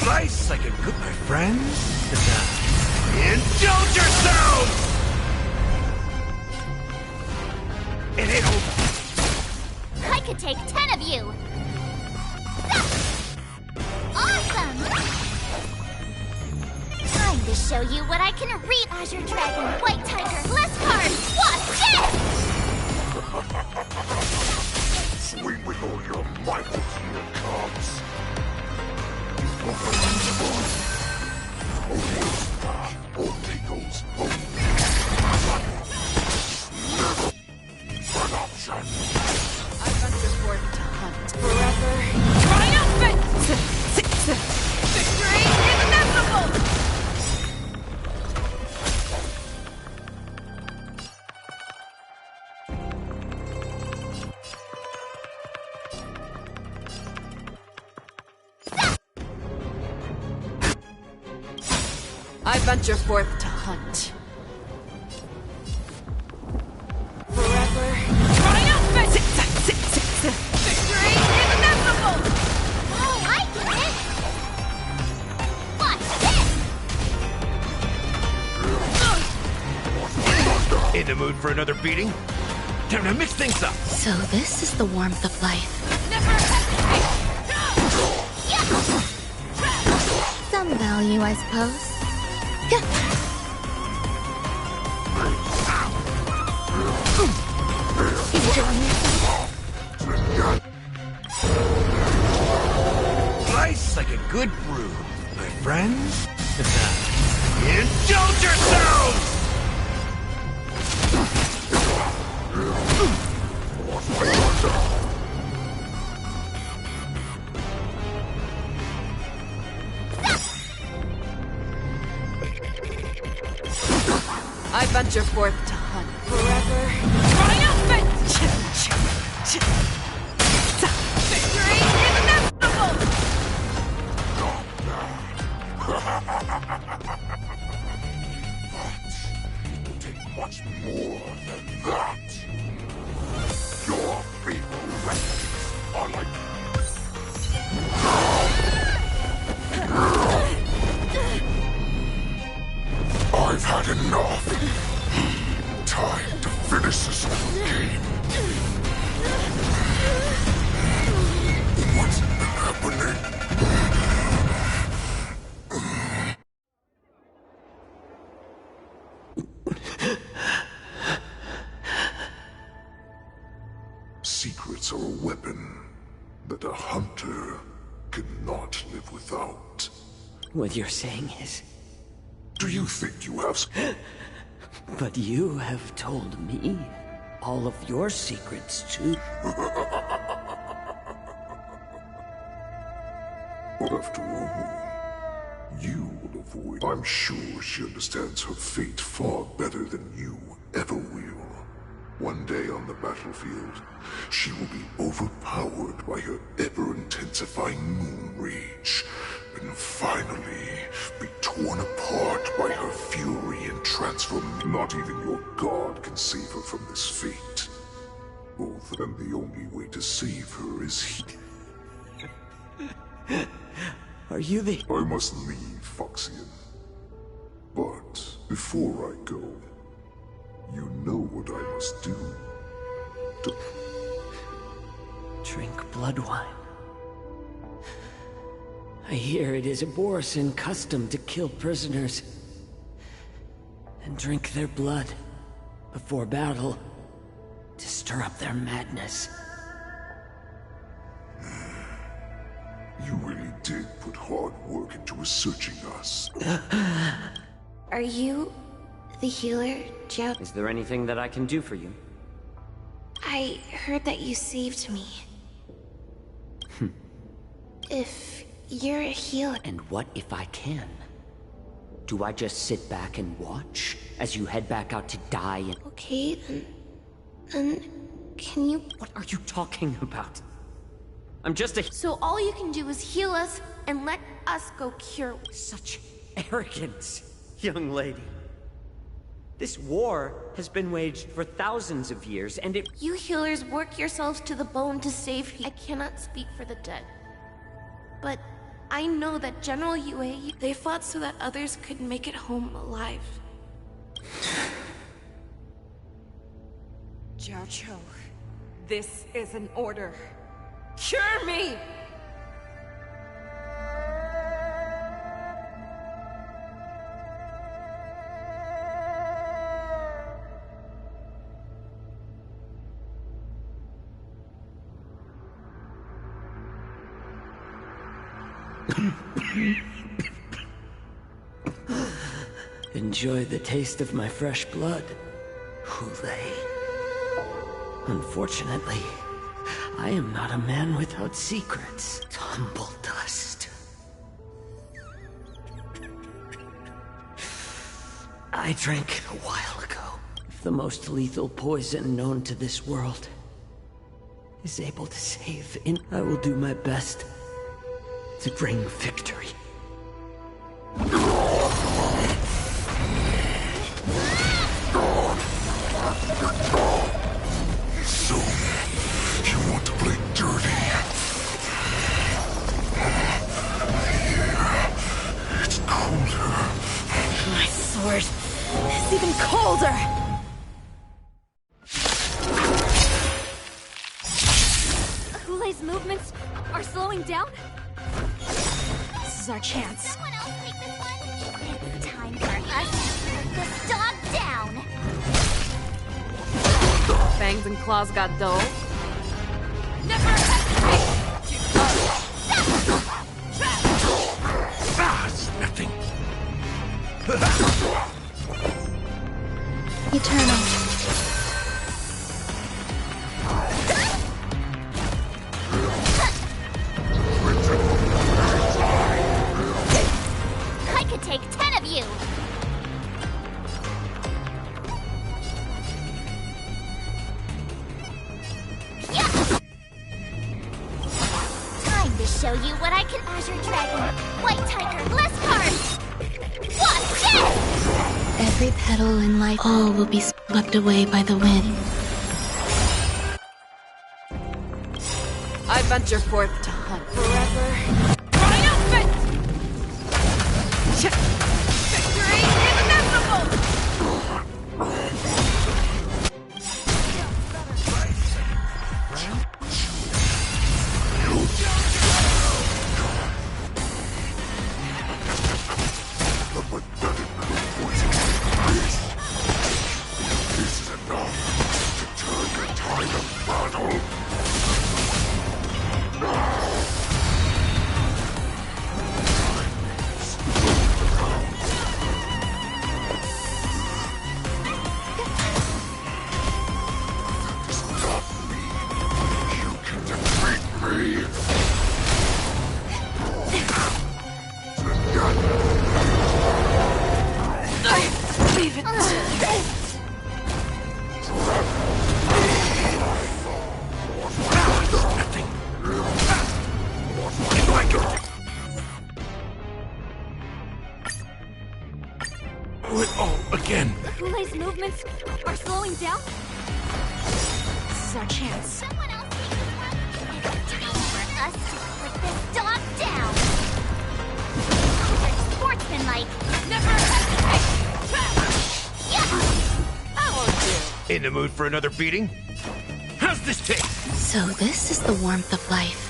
Nice like a good, my friends. Indulge yourselves! It ain't over. I could take 10 of you! Awesome! Time to show you what I can reap! Azure Dragon, White Tiger, Bless Card! Watch this! Swing with all your might, here comes. Only goes home. Never an option. I venture forth to hunt forever. Triumphant! Victory is inevitable! I venture forth to hunt. Forever. Triumphant! Victory is inevitable! Oh, I get it! Watch this! In the mood for another beating? Time to mix things up. So this is the warmth of life. Never hesitate! Some value, I suppose. Nice like a good brew, my friends. Indulge yourselves! I venture forth to hunt forever. Triumphant! Victory is inevitable! But it will take much more than that. Your faithful weapons are like... I've had enough. Time to finish this whole game. What's happening? Secrets are a weapon that a hunter cannot live without. What you're saying is... Do you think you have... But you have told me all of your secrets, too. After all, you will avoid... I'm sure she understands her fate far better than you ever will. One day on the battlefield, she will be overpowered by her ever-intensifying moon rage, and finally be torn apart by her fury and transform. Not even your god can save her from this fate. Both, and the only way to save her is he. Are you the... I must leave, Foxian. But before I go, you know what I must do. Drink blood wine. I hear it is a Borisin custom to kill prisoners and drink their blood before battle to stir up their madness. You really did put hard work into researching us. Are you the healer, Joe? Is there anything that I can do for you? I heard that you saved me. If you're a healer... And what if I can? Do I just sit back and watch as you head back out to die and... Okay, then can you... What are you talking about? I'm just a... So all you can do is heal us and let us go cure... Such arrogance, young lady. This war has been waged for thousands of years, and it— You healers work yourselves to the bone to save people. I cannot speak for the dead. But I know that General Yue, they fought so that others could make it home alive. Jiaoqiu, this is an order. Cure me! Enjoy the taste of my fresh blood, Hulei. Unfortunately, I am not a man without secrets. Tumble dust. I drank it a while ago. If the most lethal poison known to this world is able to save, I will do my best to bring victory. So, you want to play dirty? Here, it's colder. My sword is even colder! Hulei's movements are slowing down? This is our chance. Someone else take this one? It's time for us to put this dog down! Fangs and claws got dull. Never hesitate to It's nothing. Eternal. I could take 10 of you! Time to show you what I can— Azure Dragon, White Tiger, Gliscard! Watch this! Every petal in life, all will be swept away by the wind. I venture forth to hunt forever. Triumphant! Victory is inevitable! This is enough to turn the tide of battle. Stop me. You can defeat me. Leave it. Do it all again. Hulei's movements are slowing down? This is our chance. Someone else take this one? It's time for us to put this dog down! You're sportsmanlike! Never hesitate! I won't do. In the mood for another beating? How's this taste? So this is the warmth of life.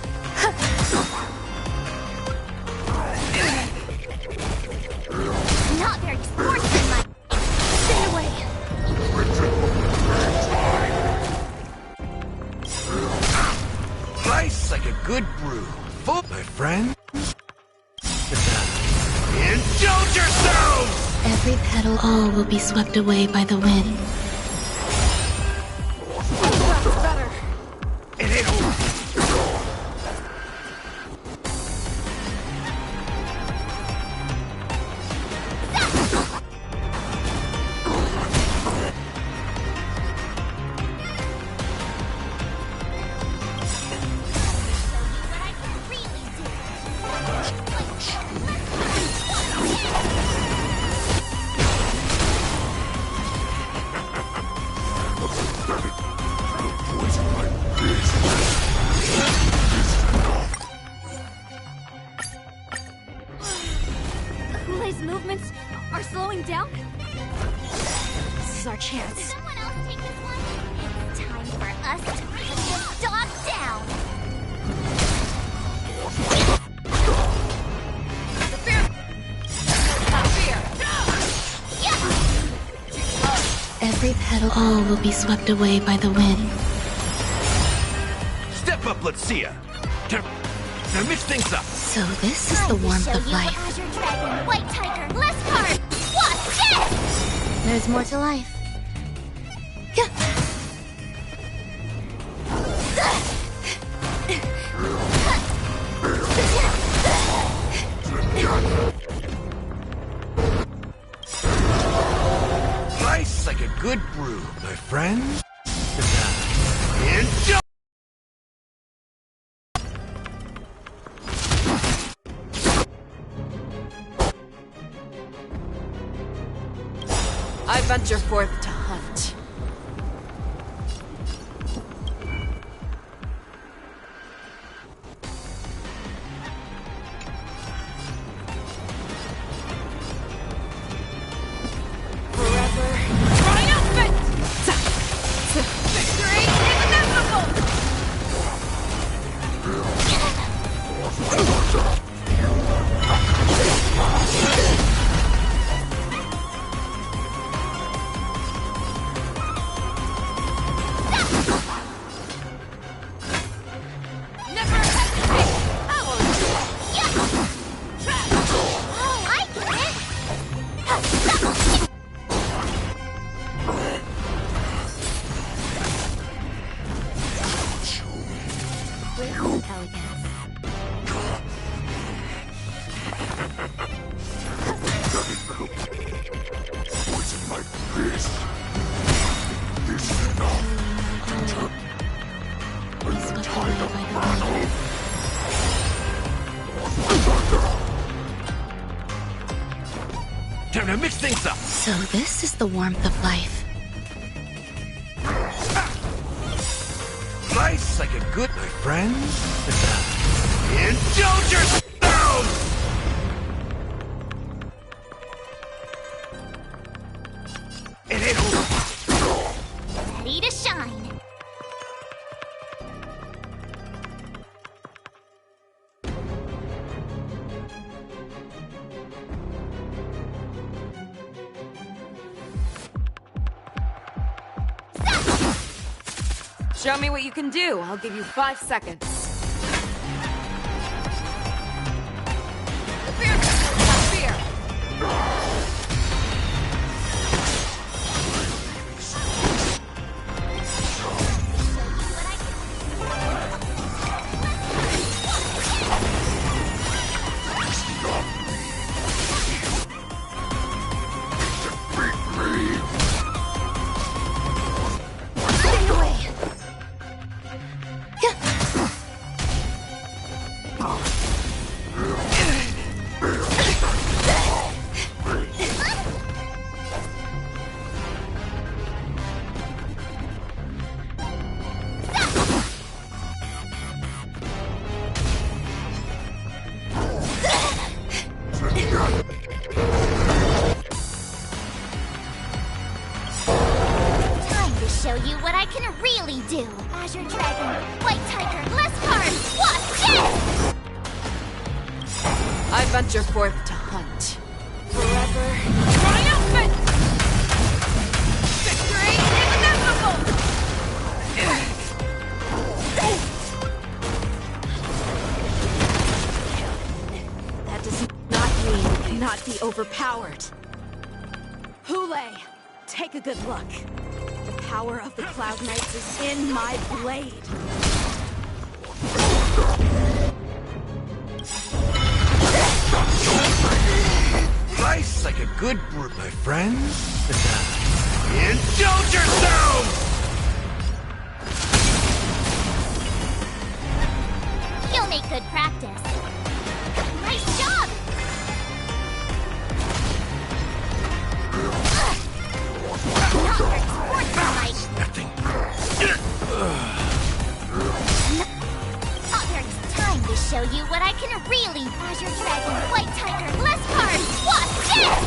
Not very sportsmanlike! Stay away! Nice like a good brew. Full, my friend. Indulge yourselves! Every petal, all will be swept away by the wind. That's better. It ain't over. What I can really do! chance. Someone else take this one? It's time for us to put this dog down! Every petal, all will be swept away by the wind. Step up, let's see ya. Now mix things up. So this is the warmth of life. Azure Dragon, White Tiger, Leskard! Watch this! There's more to life. Nice like a good brew, my friend. Enjoy! I venture forth to hunt. Forever triumphant! Victory is inevitable! Time to mix things up. So this is the warmth of life. Nice like a good, my friend. Indulge yourself! It ain't over. Ready to shine! Show me what you can do. I'll give you 5 seconds. Fear! Fear! Show you what I can really do. Azure Dragon, White Tiger, Leskard, watch this! I venture forth to hunt. Forever triumphant! Victory is inevitable! That does not mean we cannot be overpowered. Hule, take a good look. The power of the Cloud Knights is in my blade. Nice like a good brew, my friend. Indulge yourself! You'll make good practice. Nice job! Nothing. It's time to show you what I can really. Azure Dragon, White Tiger, Leskard, watch this!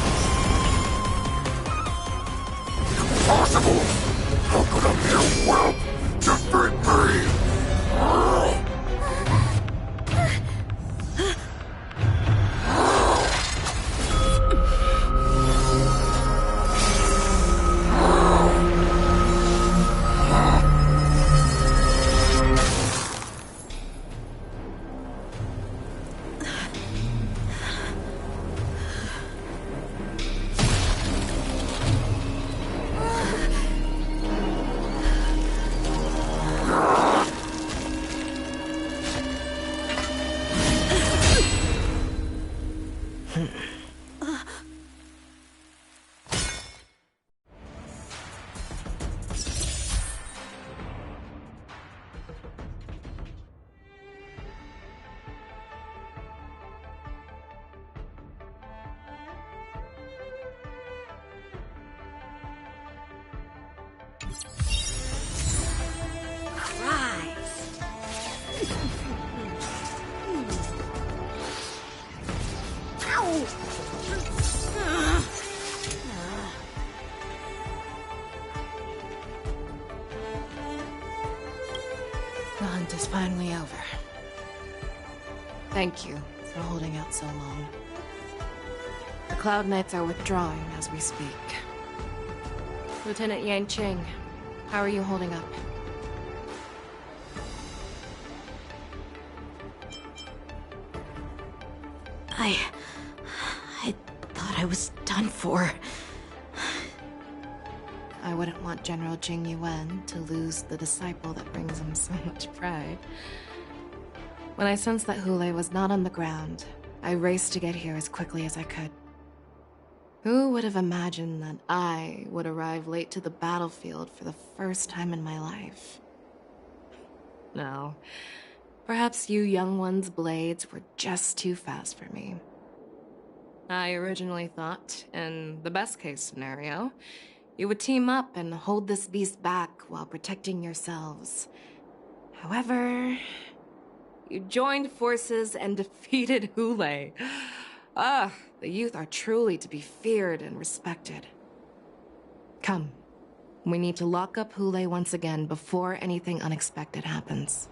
impossible! How could a mere whelp defeat me? The hunt is finally over. Thank you for holding out so long. The Cloud Knights are withdrawing as we speak. Lieutenant Yanqing, how are you holding up? I thought I was done for. I wouldn't want General Jing Yuan to lose the disciple that brings him so much pride. When I sensed that Hule was not on the ground, I raced to get here as quickly as I could. Who would have imagined that I would arrive late to the battlefield for the first time in my life? No. Perhaps you young ones' blades were just too fast for me. I originally thought, in the best-case scenario, you would team up and hold this beast back while protecting yourselves. However, you joined forces and defeated Hule. The youth are truly to be feared and respected. Come, we need to lock up Hule once again before anything unexpected happens.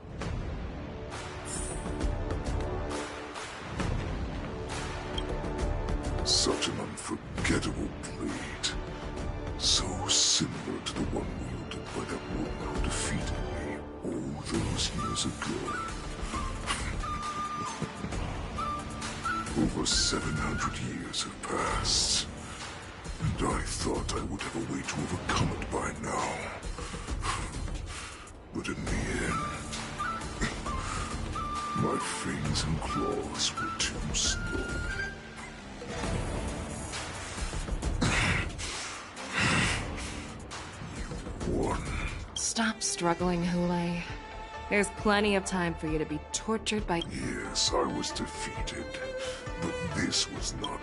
Such an unforgettable blade. So similar to the one wielded by that woman who defeated me all those years ago. Over 700 years have passed, and I thought I would have a way to overcome it by now. But in the end, my fangs and claws were too slow. You won. Stop struggling, Hule. There's plenty of time for you to be tortured by— Yes, I was defeated, but this was not.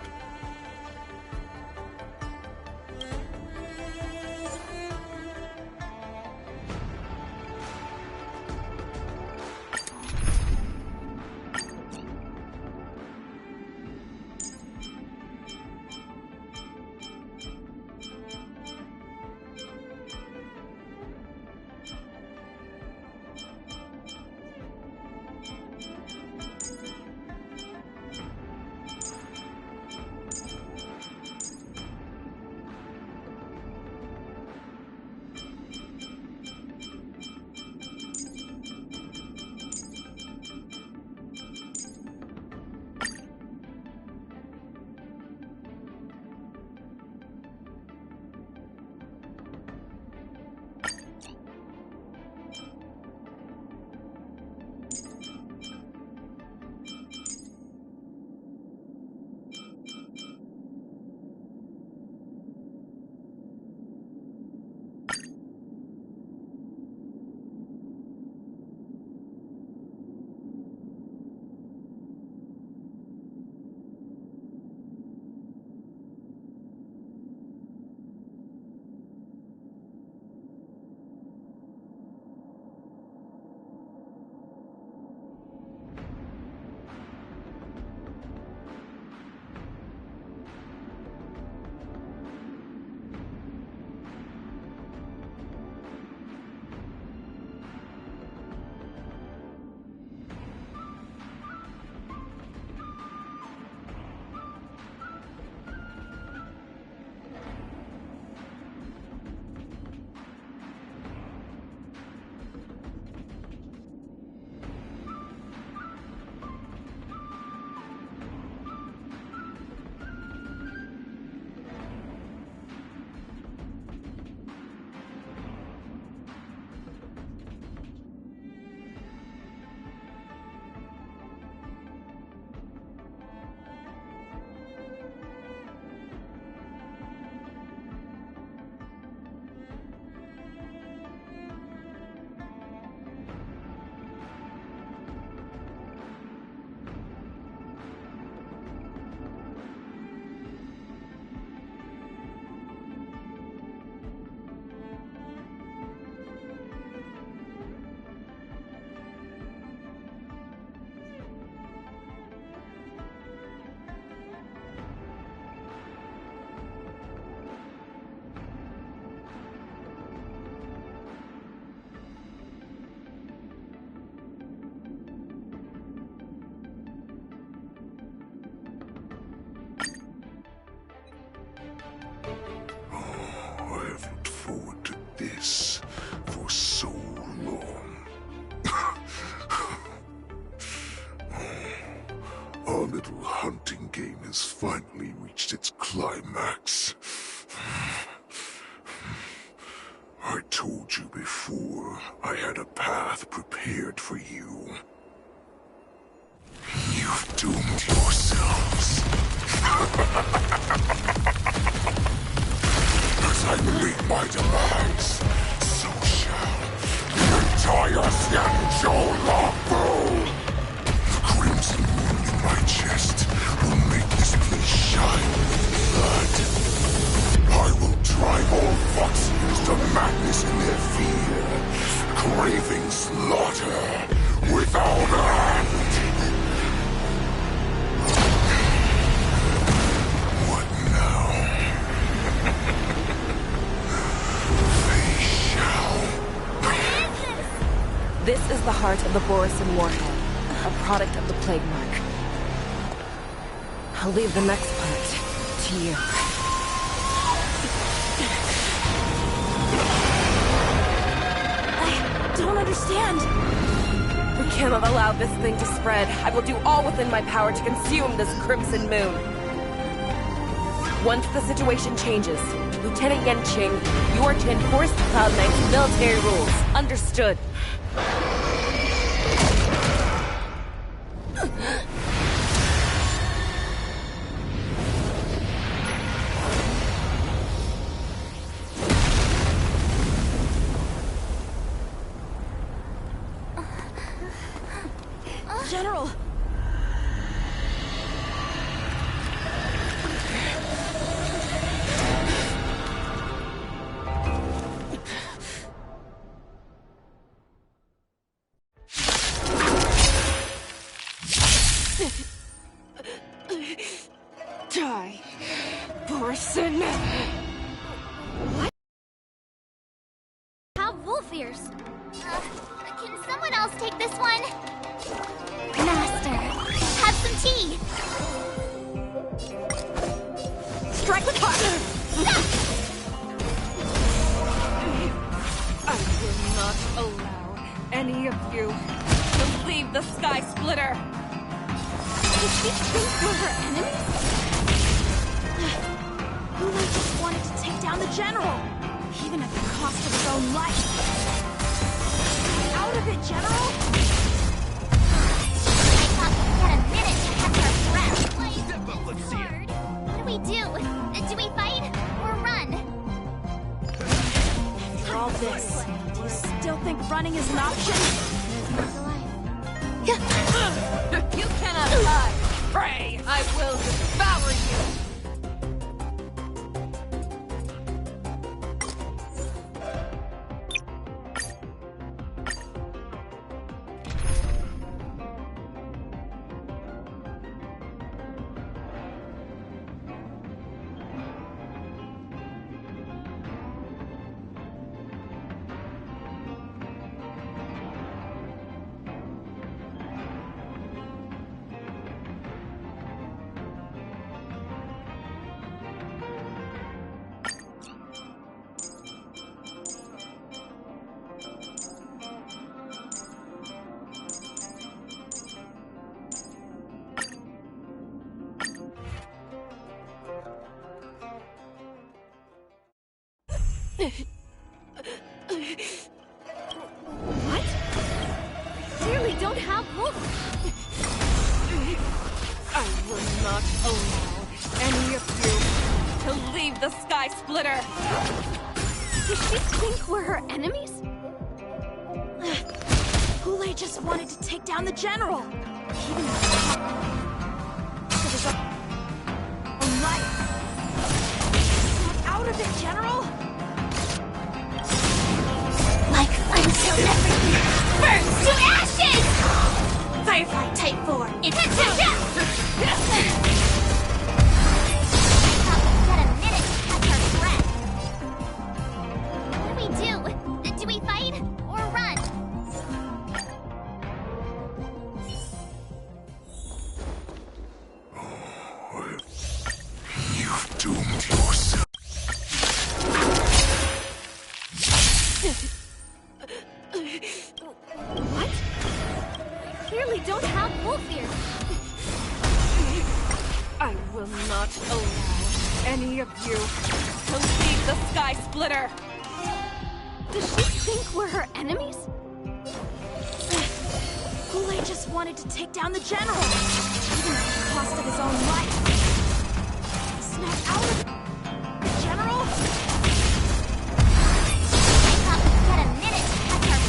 little hunting game has finally reached its climax. I told you before, I had a path prepared for you. You've doomed yourselves. As I meet my demise, so shall the entire Xianzhou Longbow. The crimson wound in my chest will make this place shine with blood. I will drive all Foxians to madness in their fear, craving slaughter without end. What now? They shall. This is the heart of the Borisin Warhead, a product of the Plague Mark. I'll leave the next part to you. I don't understand. We cannot allow this thing to spread. I will do all within my power to consume this Crimson Moon. Once the situation changes, Lieutenant Yanqing, you are to enforce the Cloud Knight's military rules. Understood. General! Die, Borisin! What? Have wolf ears. Can someone else take this one? Master, have some tea. Strike with fire! I will not allow any of you to leave the Sky Splitter! Did she think we're her enemies? Hula just wanted to take down the general, even at the cost of his own life. Get out of it, General! I thought we'd get a minute to catch our breath. Step up, let's see it. What do we do? Do we fight or run? After all this, do you still think running is an option? You cannot hide! Pray, I will devour you! What? We clearly don't have wolf. I will not allow any of you to leave the Sky Splitter! Does she think we're her enemies? Hule just wanted to take down the general, even at the cost of his own life. Get out of it, General! Like until everything burns to ashes! Firefly Type 4, it's I thought we'd get a minute to catch our breath. What do? Do we fight or run? You've doomed yourself. What? We clearly don't have wolf ears. not allow any of you to leave the Sky Splitter! Does she think we're her enemies? Goulet just wanted to take down the General, even at the cost of his own life. Snap out of it! The General? I thought we'd get a minute to catch our...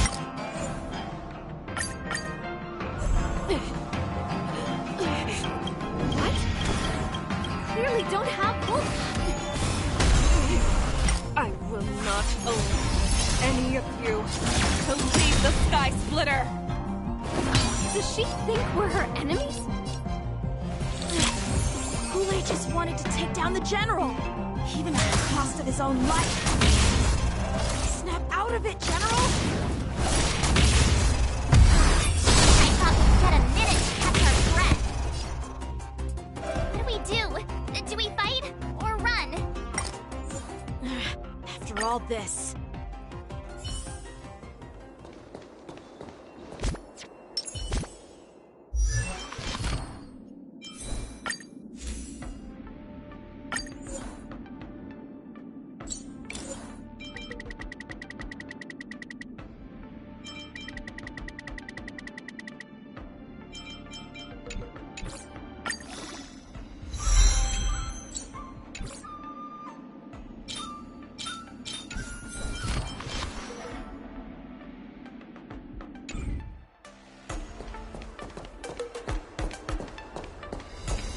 What? Clearly don't have wolf. I will not allow any of you to leave the Sky Splitter! Does she think we're her enemies? Goulet just wanted to take down the General, even at the cost of his own life. Snap out of it, General! I thought we'd get a minute to catch our breath. What do we do? Do we fight or run? After all this...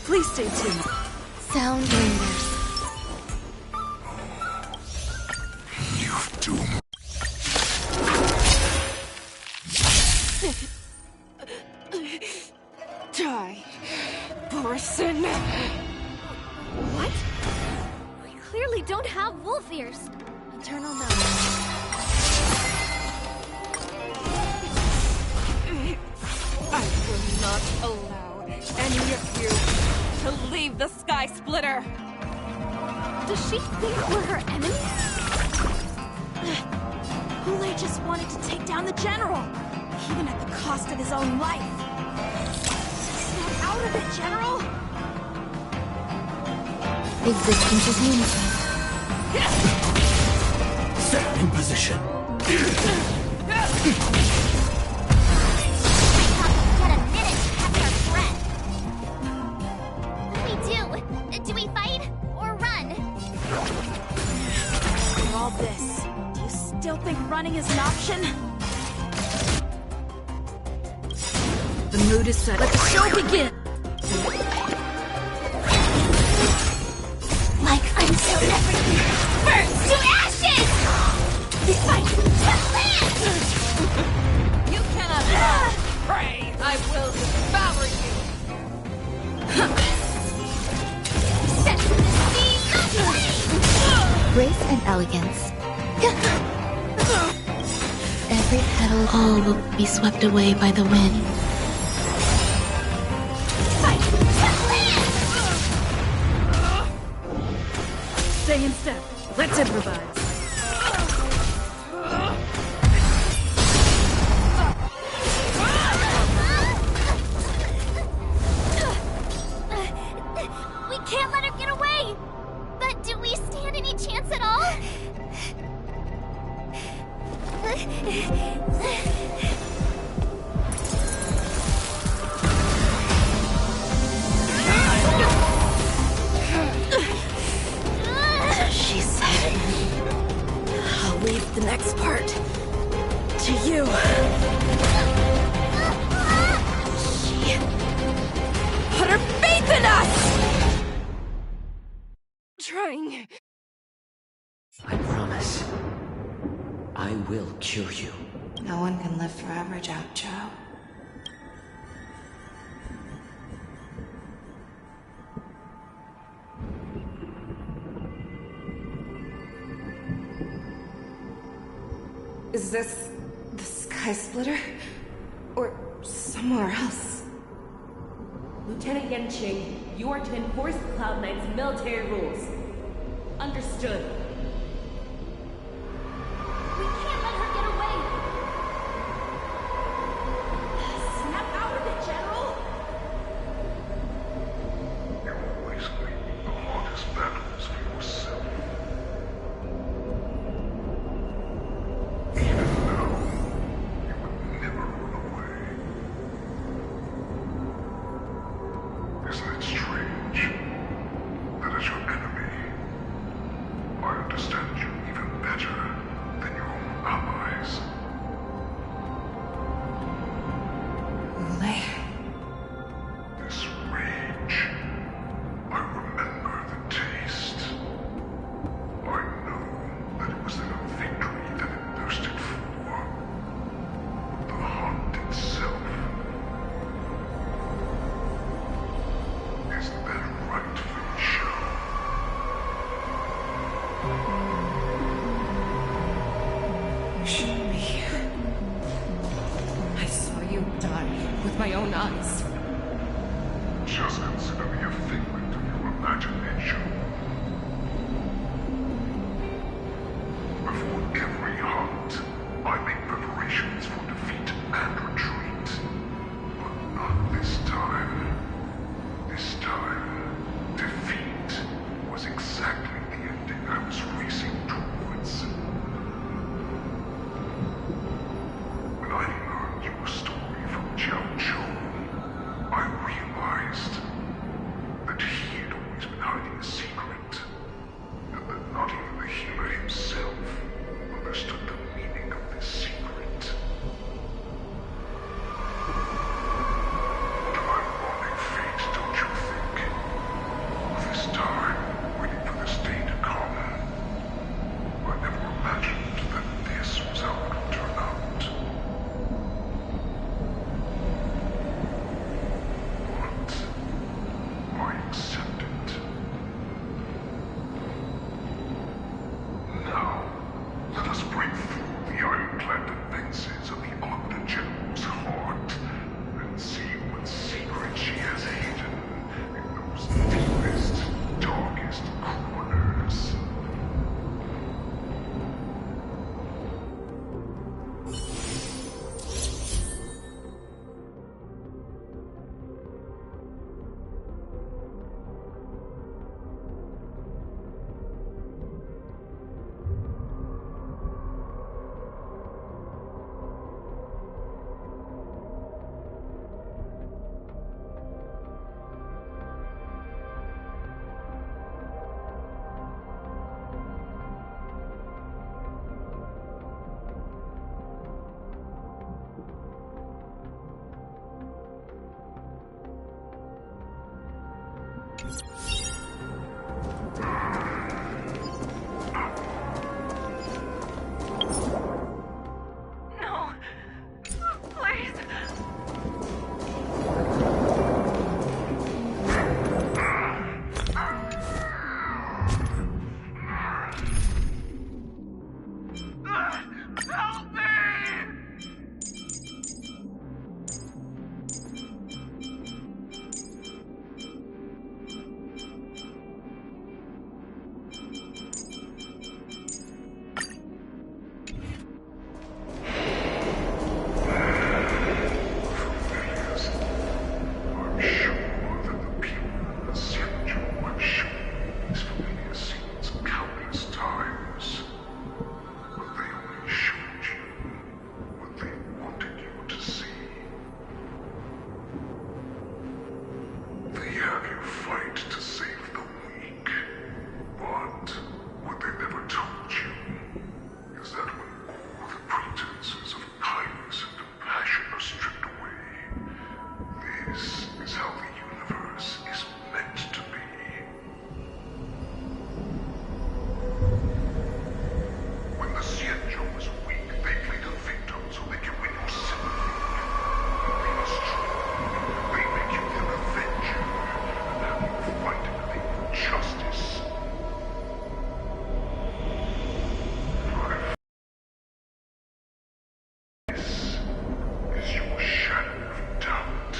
Please stay tuned. Sound lingers. You've doomed. Die, person! What? We clearly don't have wolf ears. Eternal knowledge. I will not allow any of you to leave the Sky Splitter! Does she think we're her enemies? Goulet just wanted to take down the General, even at the cost of his own life. Snap out of it, General! Existence is limited. Stand in position. Do we fight or run? After all this, do you still think running is an option? The mood is set. Let the show begin! Like until everything burns to ashes! This fight to land! You cannot pray! I will devour you! Grace and elegance. Every petal, all will be swept away by the wind. Stay in step. Let's improvise. We can't let her get away! But do we stand any chance at all? She said, I'll leave the next part to you. She put her faith in us! Trying. I promise. I will cure you. No one can live forever, Joe. Is this the Sky Splitter? Or somewhere else? Lieutenant Yanqing, you are to enforce the Cloud Knight's military rules. Understood. We can't let her get away! Snap out of it, General! You always leave Is that right, Fei Shao? You shouldn't be here. I saw you die with my own eyes. Just consider me a figment of your imagination. Before every hunt, I make preparations for defeat and retreat. But not this time. This time, defeat was exactly the ending I was racing towards. When I learned your story from Jiao Zhou, I realized that he had always been hiding a secret, and that not even the healer himself understood the meaning of this secret. What an ironic fate, don't you think? This time, waiting for this day to come. I never imagined that this was how it would turn out. But I accept it. Now, let us break through the ironclad defenses of the Ogden General's heart and see what secret she has hidden in those deepest, darkest corners. No. Please. Help me! I'm sure that the people in the Xianzhou have shown these familiar scenes countless times. But they only showed you what they wanted you to see. They have you fight to save the weak. But what they never told you is that when all the pretenses of kindness and compassion are stripped away, this is how the universe is meant to be. When the Xianzhou is weak, they play the victim so they can win your sympathy. When they are strong, they make you their avenger and have you fight in the name of justice. This is your shadow of doubt.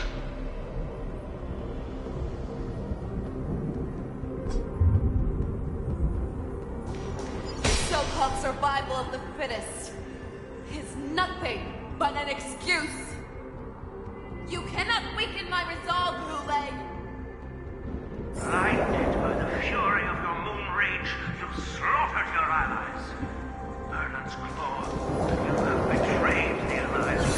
So-called survival of the fittest is nothing but an excuse. You cannot weaken my resolve, Lulei. Blinded by the fury of your moon rage, you slaughtered your allies. Merlin's claw, you have betrayed the alliance.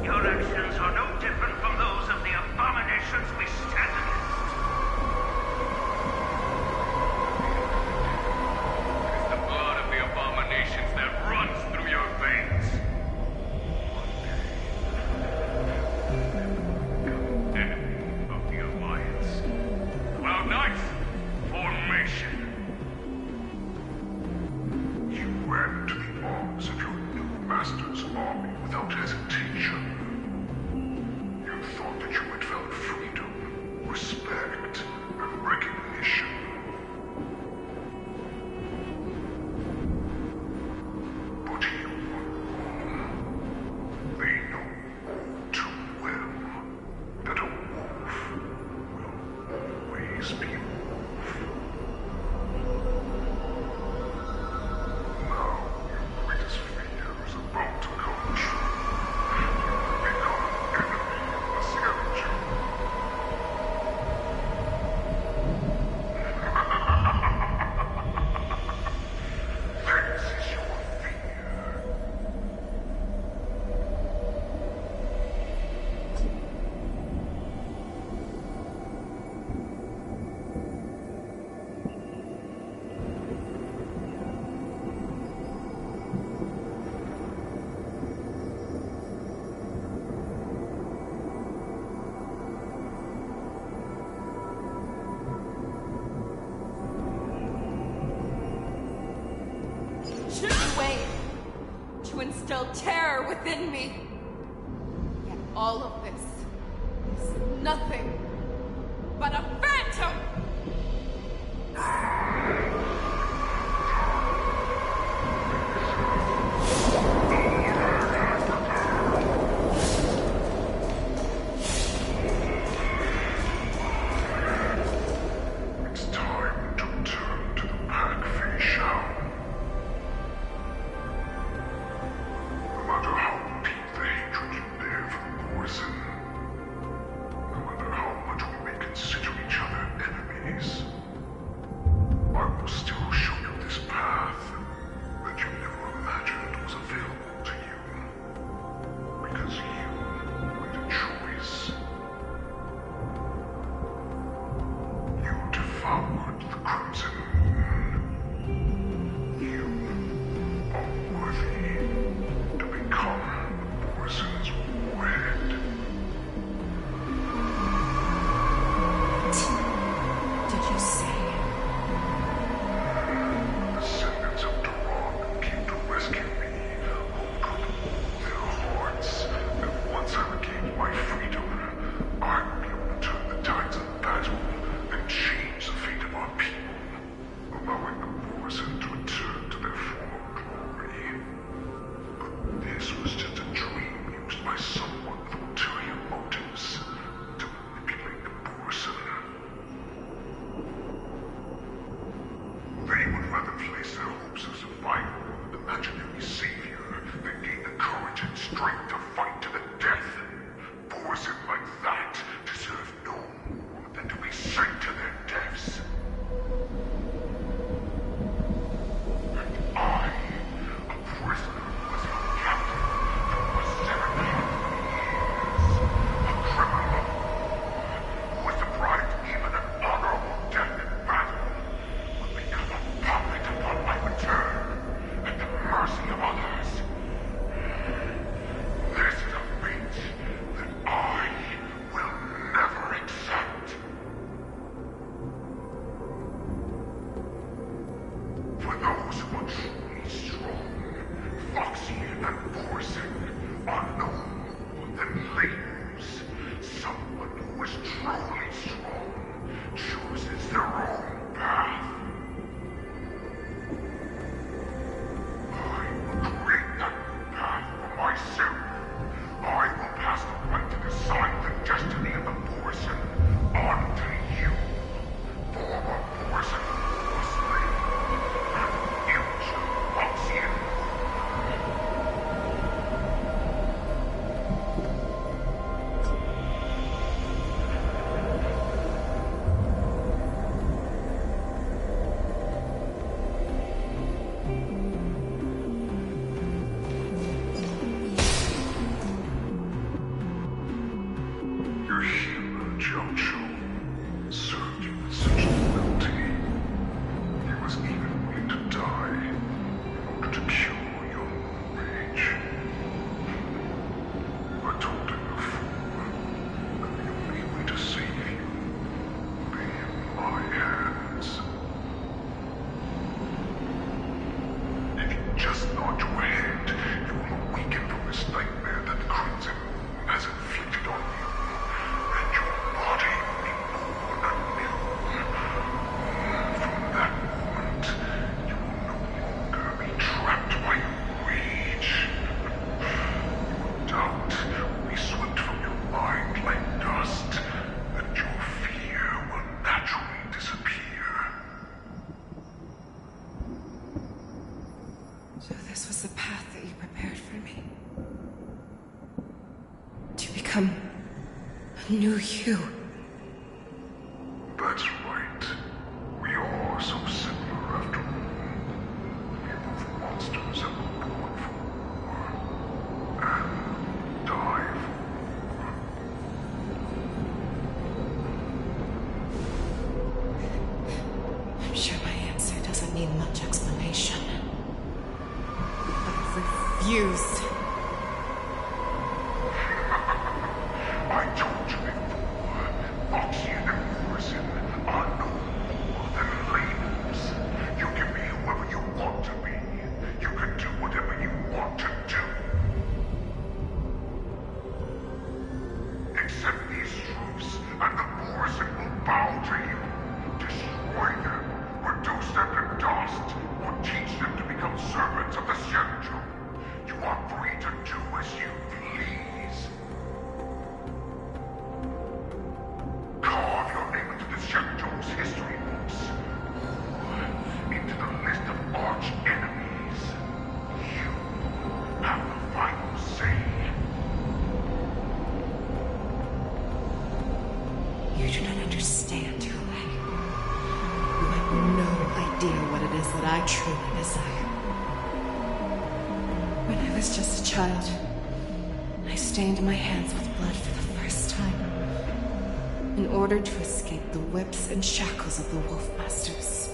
Your actions are no different from those of the abominations we stand against. It is the blood of the abominations that runs through your veins. Resistance army without hesitation. You thought that you had found freedom, respect, and recognition. But you were wrong. They know all too well that a wolf will always be a wolf. Now, your greatest fear is about to come true. You become an enemy of the Scavenger. This is your fear. Should be way to instill terror within me. Yet all of this is nothing but a phantom! It's time to return to the pack, Fei Shao. No matter how deep the hatred you bear for the poison, no matter how much we may consider each other enemies, I will still show you this path that you never imagined was available to you. Because you made a choice. You devoured the Crimson Moon. You are worthy to become the poison's warhead. Did you say? Descendants of Duran came to rescue me, hold up all their hearts, and once I regained my freedom, I will be able to turn the tides of battle and change the fate of our people, allowing the poison to return to their former glory. But this was just a dream used by someone with ulterior motives to manipulate the poison. They would rather place their hopes of survival on an imaginary savior than gain the courage and strength to fight to the death. Poison like that deserve no more than to be sent to their deaths. And I, a prisoner who was your captain for 700 years, a criminal, who was deprived even an honorable death in battle, will become a puppet upon my return, at the mercy of others. become a new you. That's right. We are so similar after all. We're both monsters and were born for war. And die for war. I'm sure my answer doesn't need much explanation. But I refuse. I told you before, Foxian and Morrison are no more than labels. You can be whoever you want to be. You can do whatever you want to do. Accept these truths, and the Morrison will bow to you. Destroy them, reduce them to dust, or teach them to become servants of the Shenzhou. You are free to do as you please. Carve your name into the Shenzhou's history books, or into the list of arch enemies. You have the final say. You do not understand, Hu Lei. You have no idea what it is that I truly desire. When I was just a child, I stained my hands with blood for the first time, in order to escape the whips and shackles of the Wolf Masters.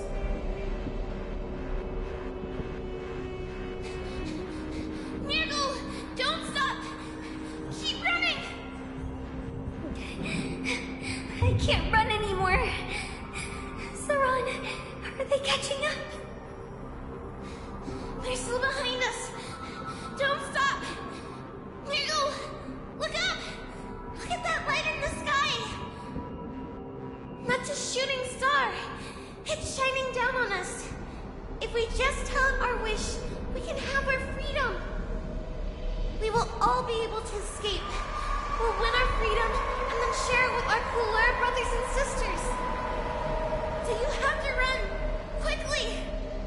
Nurgle, don't stop! Keep running! I can't run anymore. Sauron, are they catching up? They're still behind us. Don't stop! Nurgle, look up! Look at that light in the sky! That's a shooting star. It's shining down on us. If we just tell it our wish, we can have our freedom. We will all be able to escape. We'll win our freedom and then share it with our Couleur brothers and sisters. So you have to run. Quickly.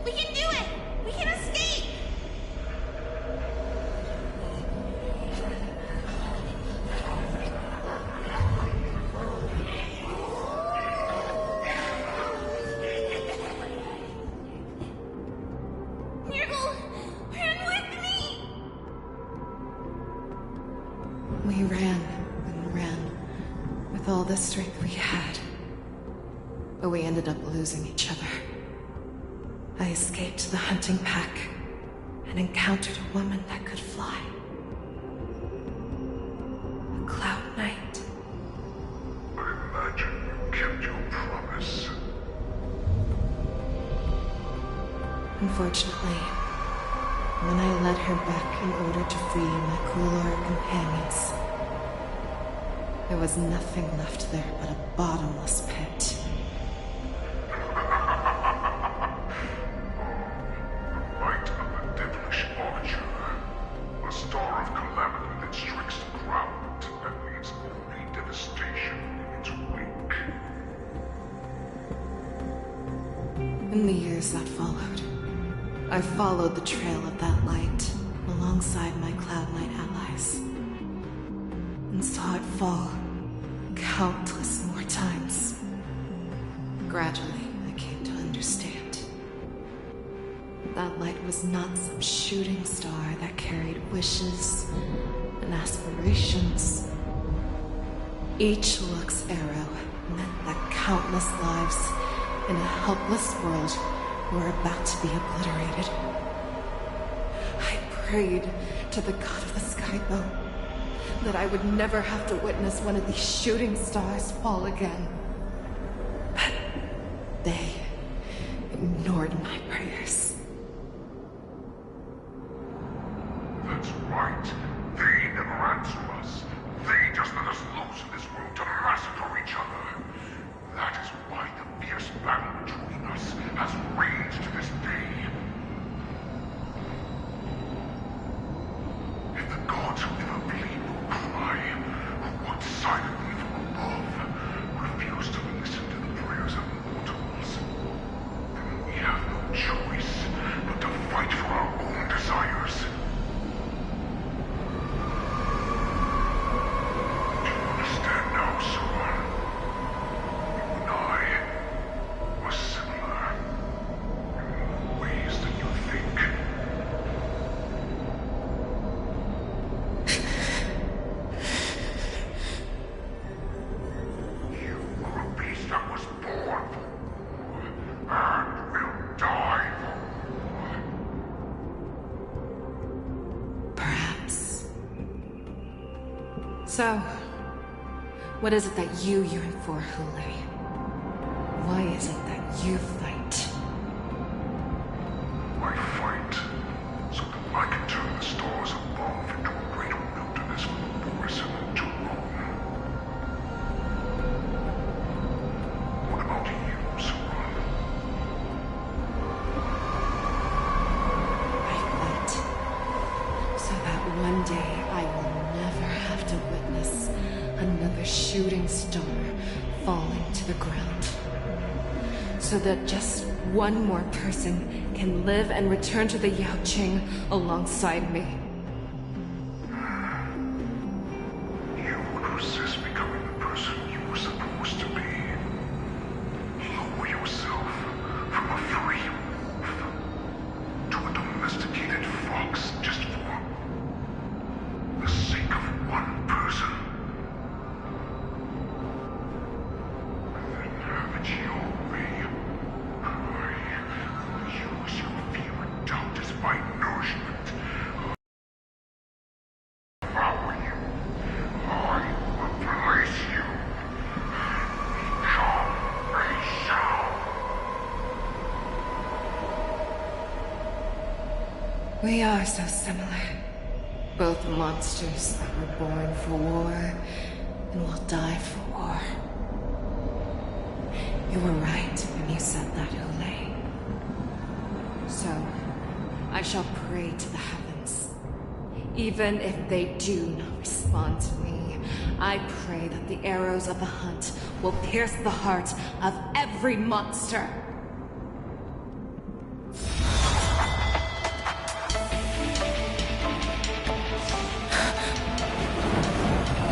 We can do it. We can escape. Nurgle, run with me! We ran and ran with all the strength we had. But we ended up losing each other. I escaped the hunting pack and encountered a woman that could fly. A Cloud Knight. I imagine you kept your promise. Unfortunately, when I led her back in order to free my Couleur companions, there was nothing left there but a bottomless pit. Light of the devilish archer. A star of calamity that strikes the ground and leaves only devastation in its wake. In the years that followed, I followed the trail of that light alongside my Cloud Knight allies, and saw it fall countless more times. Gradually, I came to understand. That light was not some shooting star that carried wishes and aspirations. Each Luck's arrow meant that countless lives in a helpless world were about to be obliterated. I prayed to the god of the Skybow that I would never have to witness one of these shooting stars fall again. But they ignored my prayers. That's right. They never answer us. They just let us loose in this world to massacre each other. That is why the fierce battle between us has raged to this day. If the gods who never bleed will cry, who watch silently from above, refuse to listen to the prayers of mortals, So, what is it that you yearn for, Hule? Why is it that you fight? I fight so that I can turn the stars above into a greater wilderness for Morrison to roam. What about you, Saran? I fight so that one day I will never have to witness another shooting star falling to the ground. So that just one more person can live and return to the Yaoqing alongside me. You would resist becoming the person you were supposed to be. Lower yourself from a free wolf to a domesticated fox just for the sake of one person. And then have it your way. I will use your fear and doubt as my nourishment. Devour you. I will place you. We are so similar. Both monsters that were born for war and will die for war. You were right when you said that, Hule. So, I shall pray to the heavens. Even if they do not respond to me, I pray that the arrows of the hunt will pierce the heart of every monster.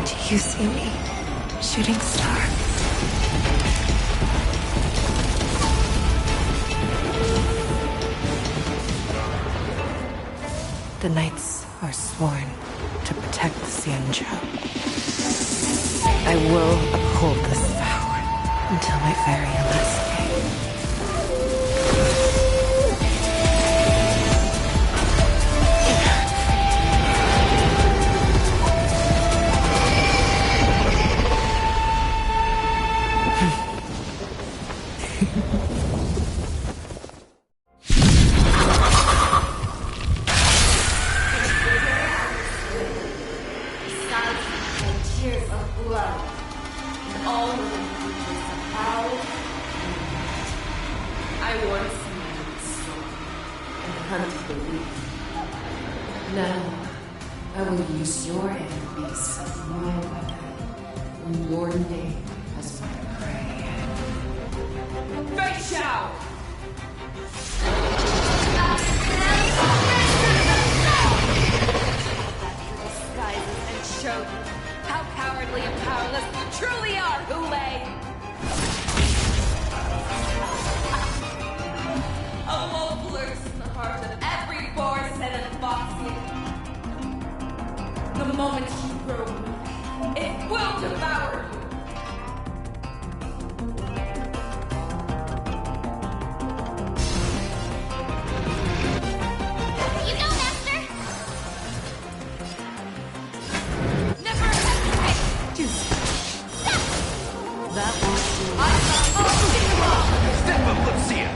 Do you see me, shooting star? The knights are sworn to protect the Xianzhou. I will uphold this vow until my very last day. Now, I will use your enemies as my weapon, and your name as my prey. Fei Xiao! Disguises and show you how cowardly and powerless you truly are, Hule! A wolf lurks in the heart of every Borson and Foxian. The moment you roam, it will devour you. You go, Master! Never hesitate! That won't do. Step up, Lucia!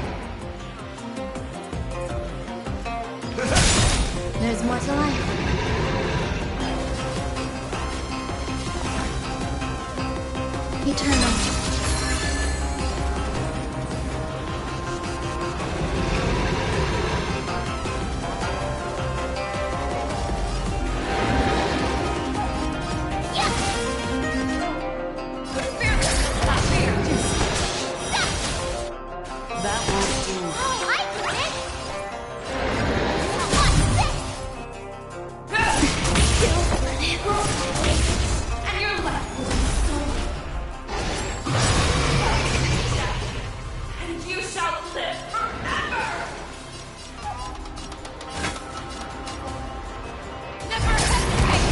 There's more to life. Eternal. That won't do. Oh, I did it! And you're left with and you shall live forever! Never hesitate!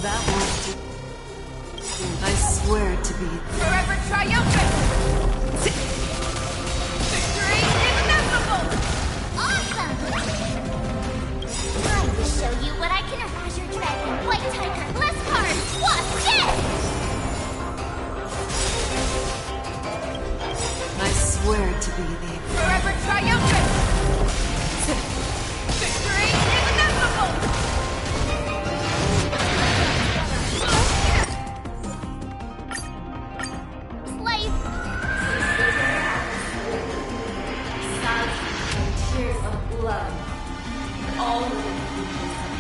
That won't do. I swear to be forever triumphant! Victory inevitable! Awesome! I will show you what I can Azure Dragon White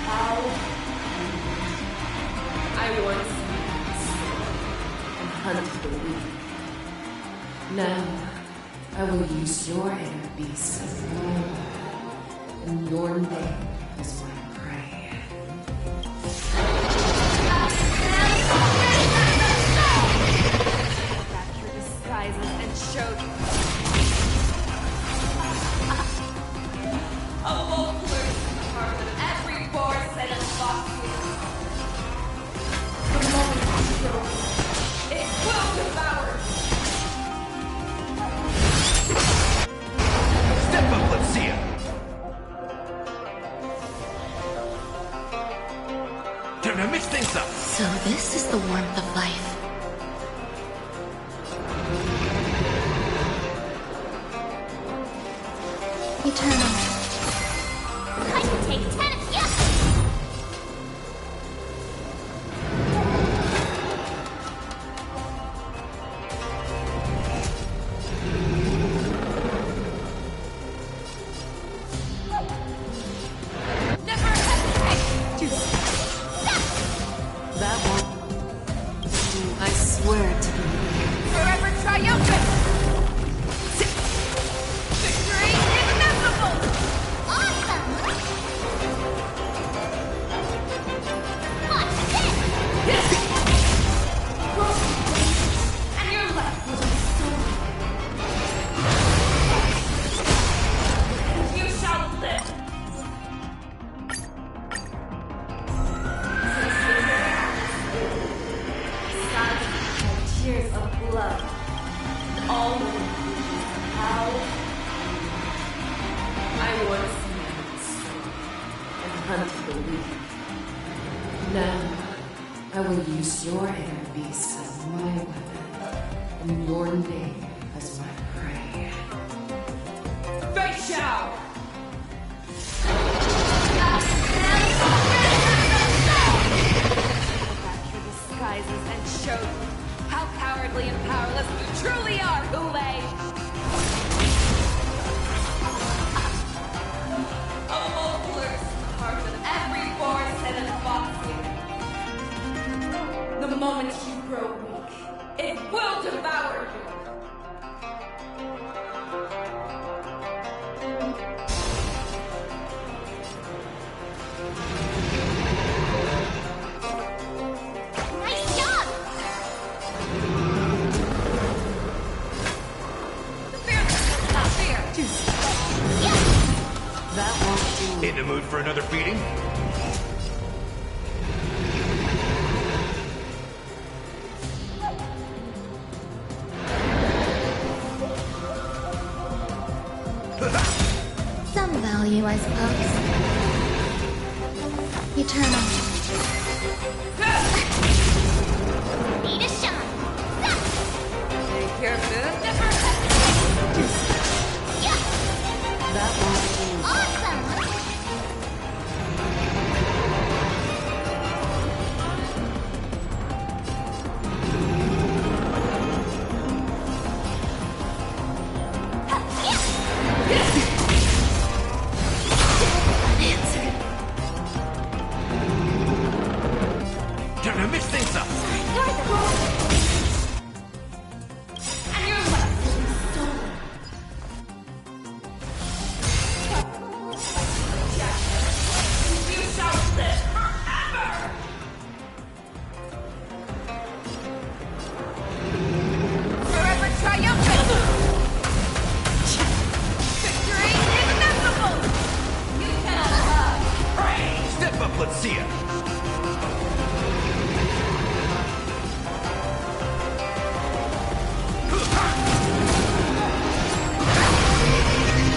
How? I once and hunted the weak. Now, I will use your inner beast as my weapon, and your name as my prey. Back your disguises and show you. A wolf lurks in the heart of every boar set in Foxy. The moment you go, it will devour. Step up, let's see it! Time to mix things up! So this is the warmth of life. Eternal. I can take 10 of you! That won't. I swear to be Forever triumphant! Victory inevitable! Awesome! Watch this! And you're left with a soul. You shall live! Tears of blood. All the how I once and hunted the weak. Now, I will use your inner beast as my weapon, and your name as my prey. Fake Shao! Back your disguises and show you how cowardly and powerless you truly are, Goulet! A wolf lurks in the heart of every born set in Foxy. The moment you grow weak, it will devour you! Nice job! Not fear! That won't do. In the mood for another beating? Some value, I suppose. Eternal. Need a shot! Take your moon never hesitates! Yeah! That won't do. Awesome! Time to mix things up! And you're left with a soul. You shall live forever! Forever triumphant! Victory inevitable! You cannot love! Step up, let's see it!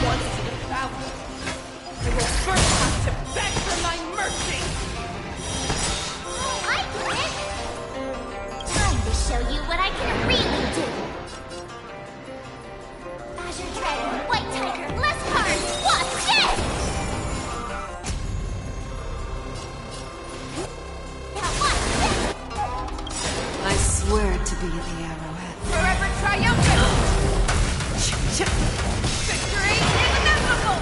Once to devour, I will first have to beg for my mercy! I did it! Time to show you what I can really do! Azure Dragon, White Tiger, less cards! Watch this! Now watch this! I swear to be the arrowhead. Forever triumphant! Victory inevitable!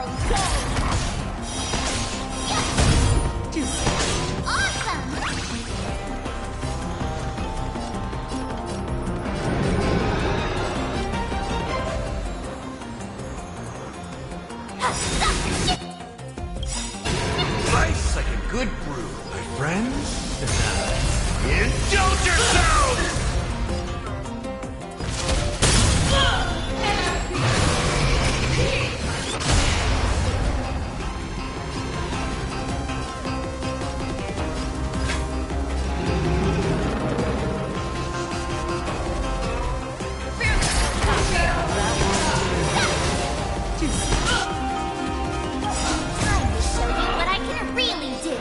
arrow goes! Awesome! Nice like a good brew, my friends. Indulge yourselves! Time to show you what I can really do!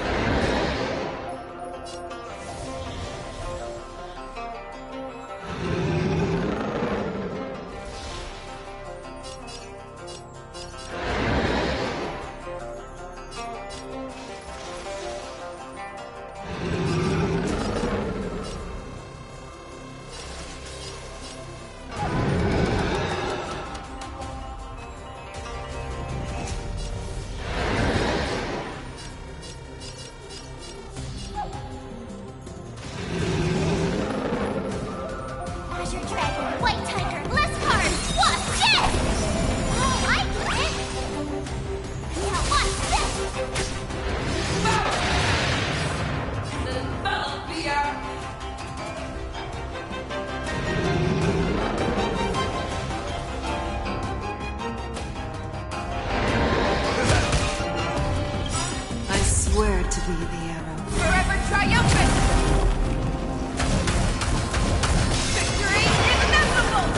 Azure Dragon, White Tiger, less cards! Watch this! Oh, I get it! Now watch this! Envelop the earth. I swear to be the arrow. Forever triumphant! Victory inevitable!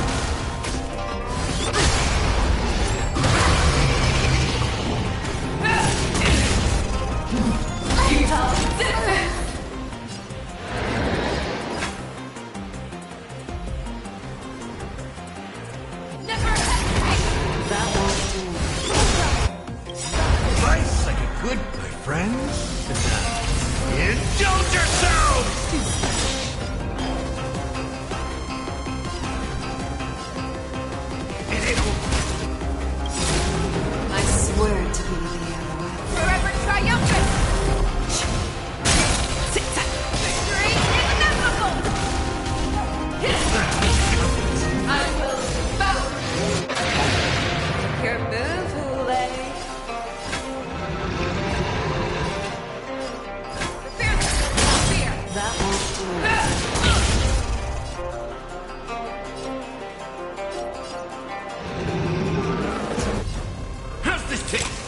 Nice like a good, my friends. Indulge yourselves! I swear to be the arrow. Forever triumphant! Victory inevitable! I will bow! Your move, Hule. Fear! That won't do. How's this taste?